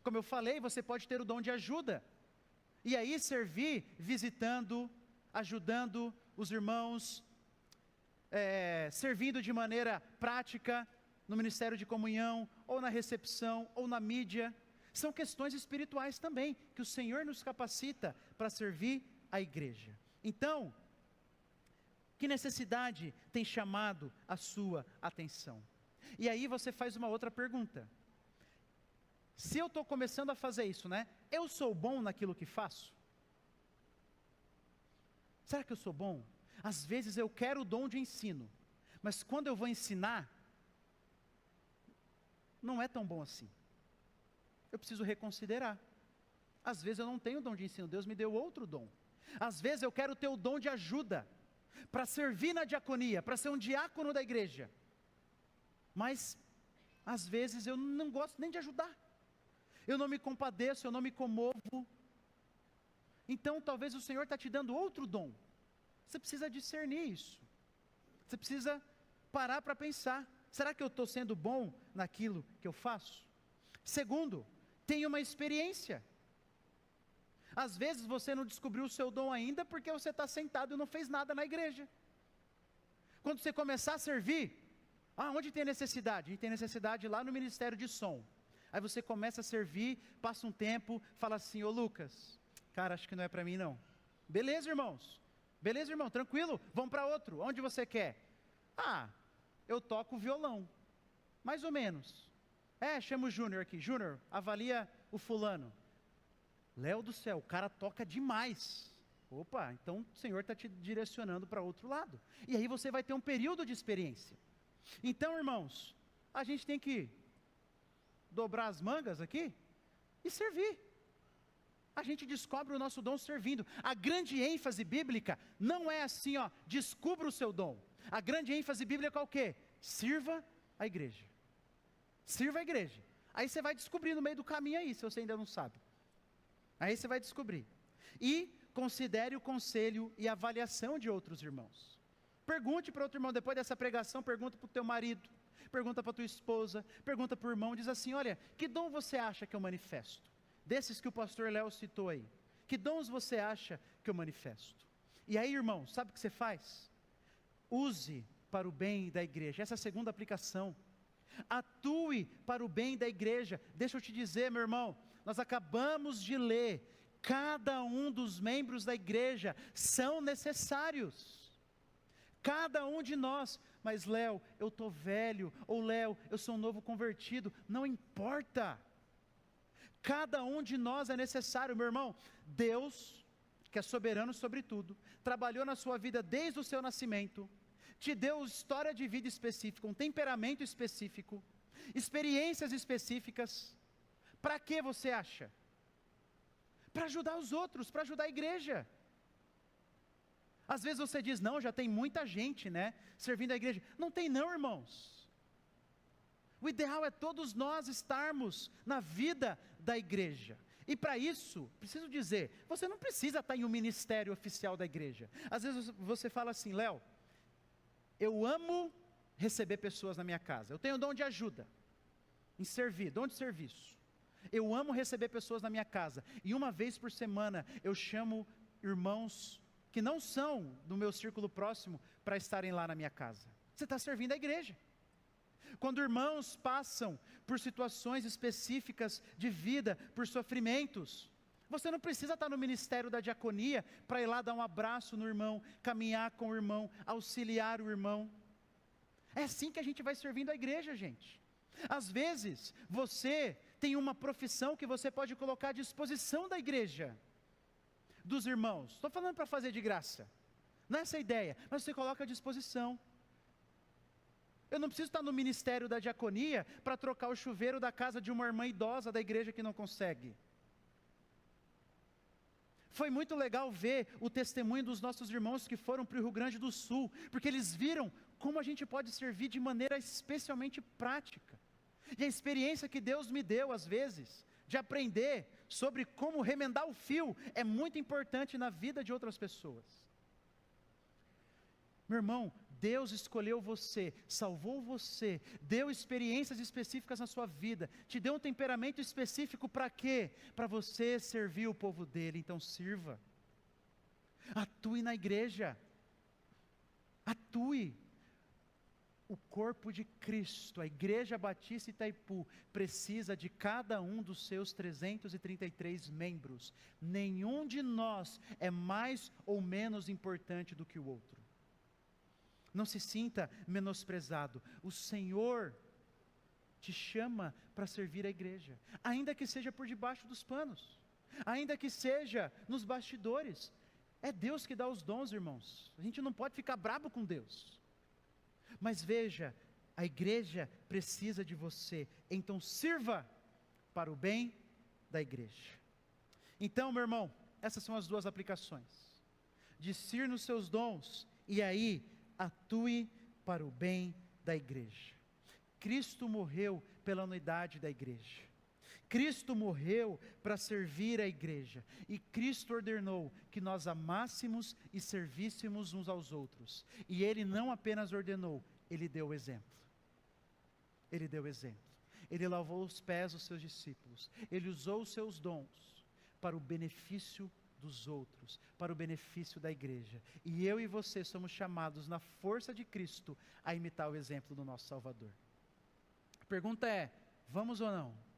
Como eu falei, você pode ter o dom de ajuda, e aí servir visitando, ajudando os irmãos, servindo de maneira prática, no ministério de comunhão, ou na recepção, ou na mídia. São questões espirituais também, que o Senhor nos capacita para servir a igreja. Então, que necessidade tem chamado a sua atenção? E aí você faz uma outra pergunta. Se eu estou começando a fazer isso, né? Eu sou bom naquilo que faço? Será que eu sou bom? Às vezes eu quero o dom de ensino, mas quando eu vou ensinar, não é tão bom assim. Eu preciso reconsiderar. Às vezes eu não tenho dom de ensino, Deus me deu outro dom. Às vezes eu quero ter o dom de ajuda, para servir na diaconia, para ser um diácono da igreja. Mas, às vezes eu não gosto nem de ajudar. Eu não me compadeço, eu não me comovo. Então talvez o Senhor está te dando outro dom. Você precisa discernir isso. Você precisa parar para pensar. Será que eu estou sendo bom naquilo que eu faço? Segundo, tenha uma experiência. Às vezes você não descobriu o seu dom ainda porque você está sentado e não fez nada na igreja. Quando você começar a servir, onde tem necessidade? A gente tem necessidade lá no ministério de som. Aí você começa a servir, passa um tempo, fala assim: ô Lucas, cara, acho que não é para mim não. Beleza, irmãos? Beleza, irmão, tranquilo? Vamos para outro. Onde você quer? Eu toco violão. Mais ou menos. Chama o Júnior aqui. Júnior, avalia o fulano. Léo do céu, o cara toca demais. Opa, então o Senhor está te direcionando para outro lado. E aí você vai ter um período de experiência. Então, irmãos, a gente tem que dobrar as mangas aqui e servir. A gente descobre o nosso dom servindo. A grande ênfase bíblica não é assim, descubra o seu dom. A grande ênfase bíblica é o quê? Sirva a igreja. Sirva a igreja. Aí você vai descobrir no meio do caminho aí, se você ainda não sabe. Aí você vai descobrir. E considere o conselho e a avaliação de outros irmãos. Pergunte para outro irmão, depois dessa pregação, pergunta para o teu marido, pergunta para a tua esposa, pergunta para o irmão, diz assim: olha, que dom você acha que eu manifesto? Desses que o pastor Léo citou aí. Que dons você acha que eu manifesto? E aí, irmão, sabe o que você faz? Use para o bem da igreja. Essa é a segunda aplicação. Atue para o bem da igreja. Deixa eu te dizer, meu irmão, nós acabamos de ler, cada um dos membros da igreja são necessários. Cada um de nós. Mas Léo, eu estou velho, ou Léo, eu sou um novo convertido. Não importa. Cada um de nós é necessário, meu irmão. Deus, que é soberano sobre tudo, trabalhou na sua vida desde o seu nascimento, te deu história de vida específica, um temperamento específico, experiências específicas. Para que você acha? Para ajudar os outros, para ajudar a igreja. Às vezes você diz, não, já tem muita gente, né, servindo a igreja. Não tem não, irmãos. O ideal é todos nós estarmos na vida da igreja. E para isso, preciso dizer, você não precisa estar em um ministério oficial da igreja. Às vezes você fala assim, Léo, eu amo receber pessoas na minha casa. Eu tenho dom de ajuda, em servir, dom de serviço. Eu amo receber pessoas na minha casa. E uma vez por semana eu chamo irmãos que não são do meu círculo próximo para estarem lá na minha casa. Você está servindo a igreja. Quando irmãos passam por situações específicas de vida, por sofrimentos, você não precisa estar no ministério da diaconia para ir lá dar um abraço no irmão, caminhar com o irmão, auxiliar o irmão. É assim que a gente vai servindo a igreja, gente. Às vezes, você tem uma profissão que você pode colocar à disposição da igreja, dos irmãos. Estou falando para fazer de graça, não é essa a ideia, mas você coloca à disposição. Eu não preciso estar no ministério da diaconia para trocar o chuveiro da casa de uma irmã idosa da igreja que não consegue. Foi muito legal ver o testemunho dos nossos irmãos que foram para o Rio Grande do Sul, porque eles viram como a gente pode servir de maneira especialmente prática. E a experiência que Deus me deu, às vezes, de aprender sobre como remendar o fio, é muito importante na vida de outras pessoas. Meu irmão, Deus escolheu você, salvou você, deu experiências específicas na sua vida, te deu um temperamento específico para quê? Para você servir o povo dele, então sirva. Atue na igreja, atue. O corpo de Cristo, a Igreja Batista Itaipu, precisa de cada um dos seus 333 membros. Nenhum de nós é mais ou menos importante do que o outro. Não se sinta menosprezado. O Senhor te chama para servir a igreja, ainda que seja por debaixo dos panos, ainda que seja nos bastidores. É Deus que dá os dons, irmãos. A gente não pode ficar bravo com Deus. Mas veja, a igreja precisa de você, então sirva para o bem da igreja. Então, meu irmão, essas são as duas aplicações. Discir nos seus dons, e aí, atue para o bem da igreja. Cristo morreu pela unidade da igreja. Cristo morreu para servir a igreja, e Cristo ordenou que nós amássemos e servíssemos uns aos outros, e Ele não apenas ordenou, Ele deu o exemplo. Ele deu o exemplo. Ele lavou os pés dos seus discípulos, Ele usou os seus dons para o benefício dos outros, para o benefício da igreja, e eu e você somos chamados na força de Cristo a imitar o exemplo do nosso Salvador. A pergunta é, vamos ou não?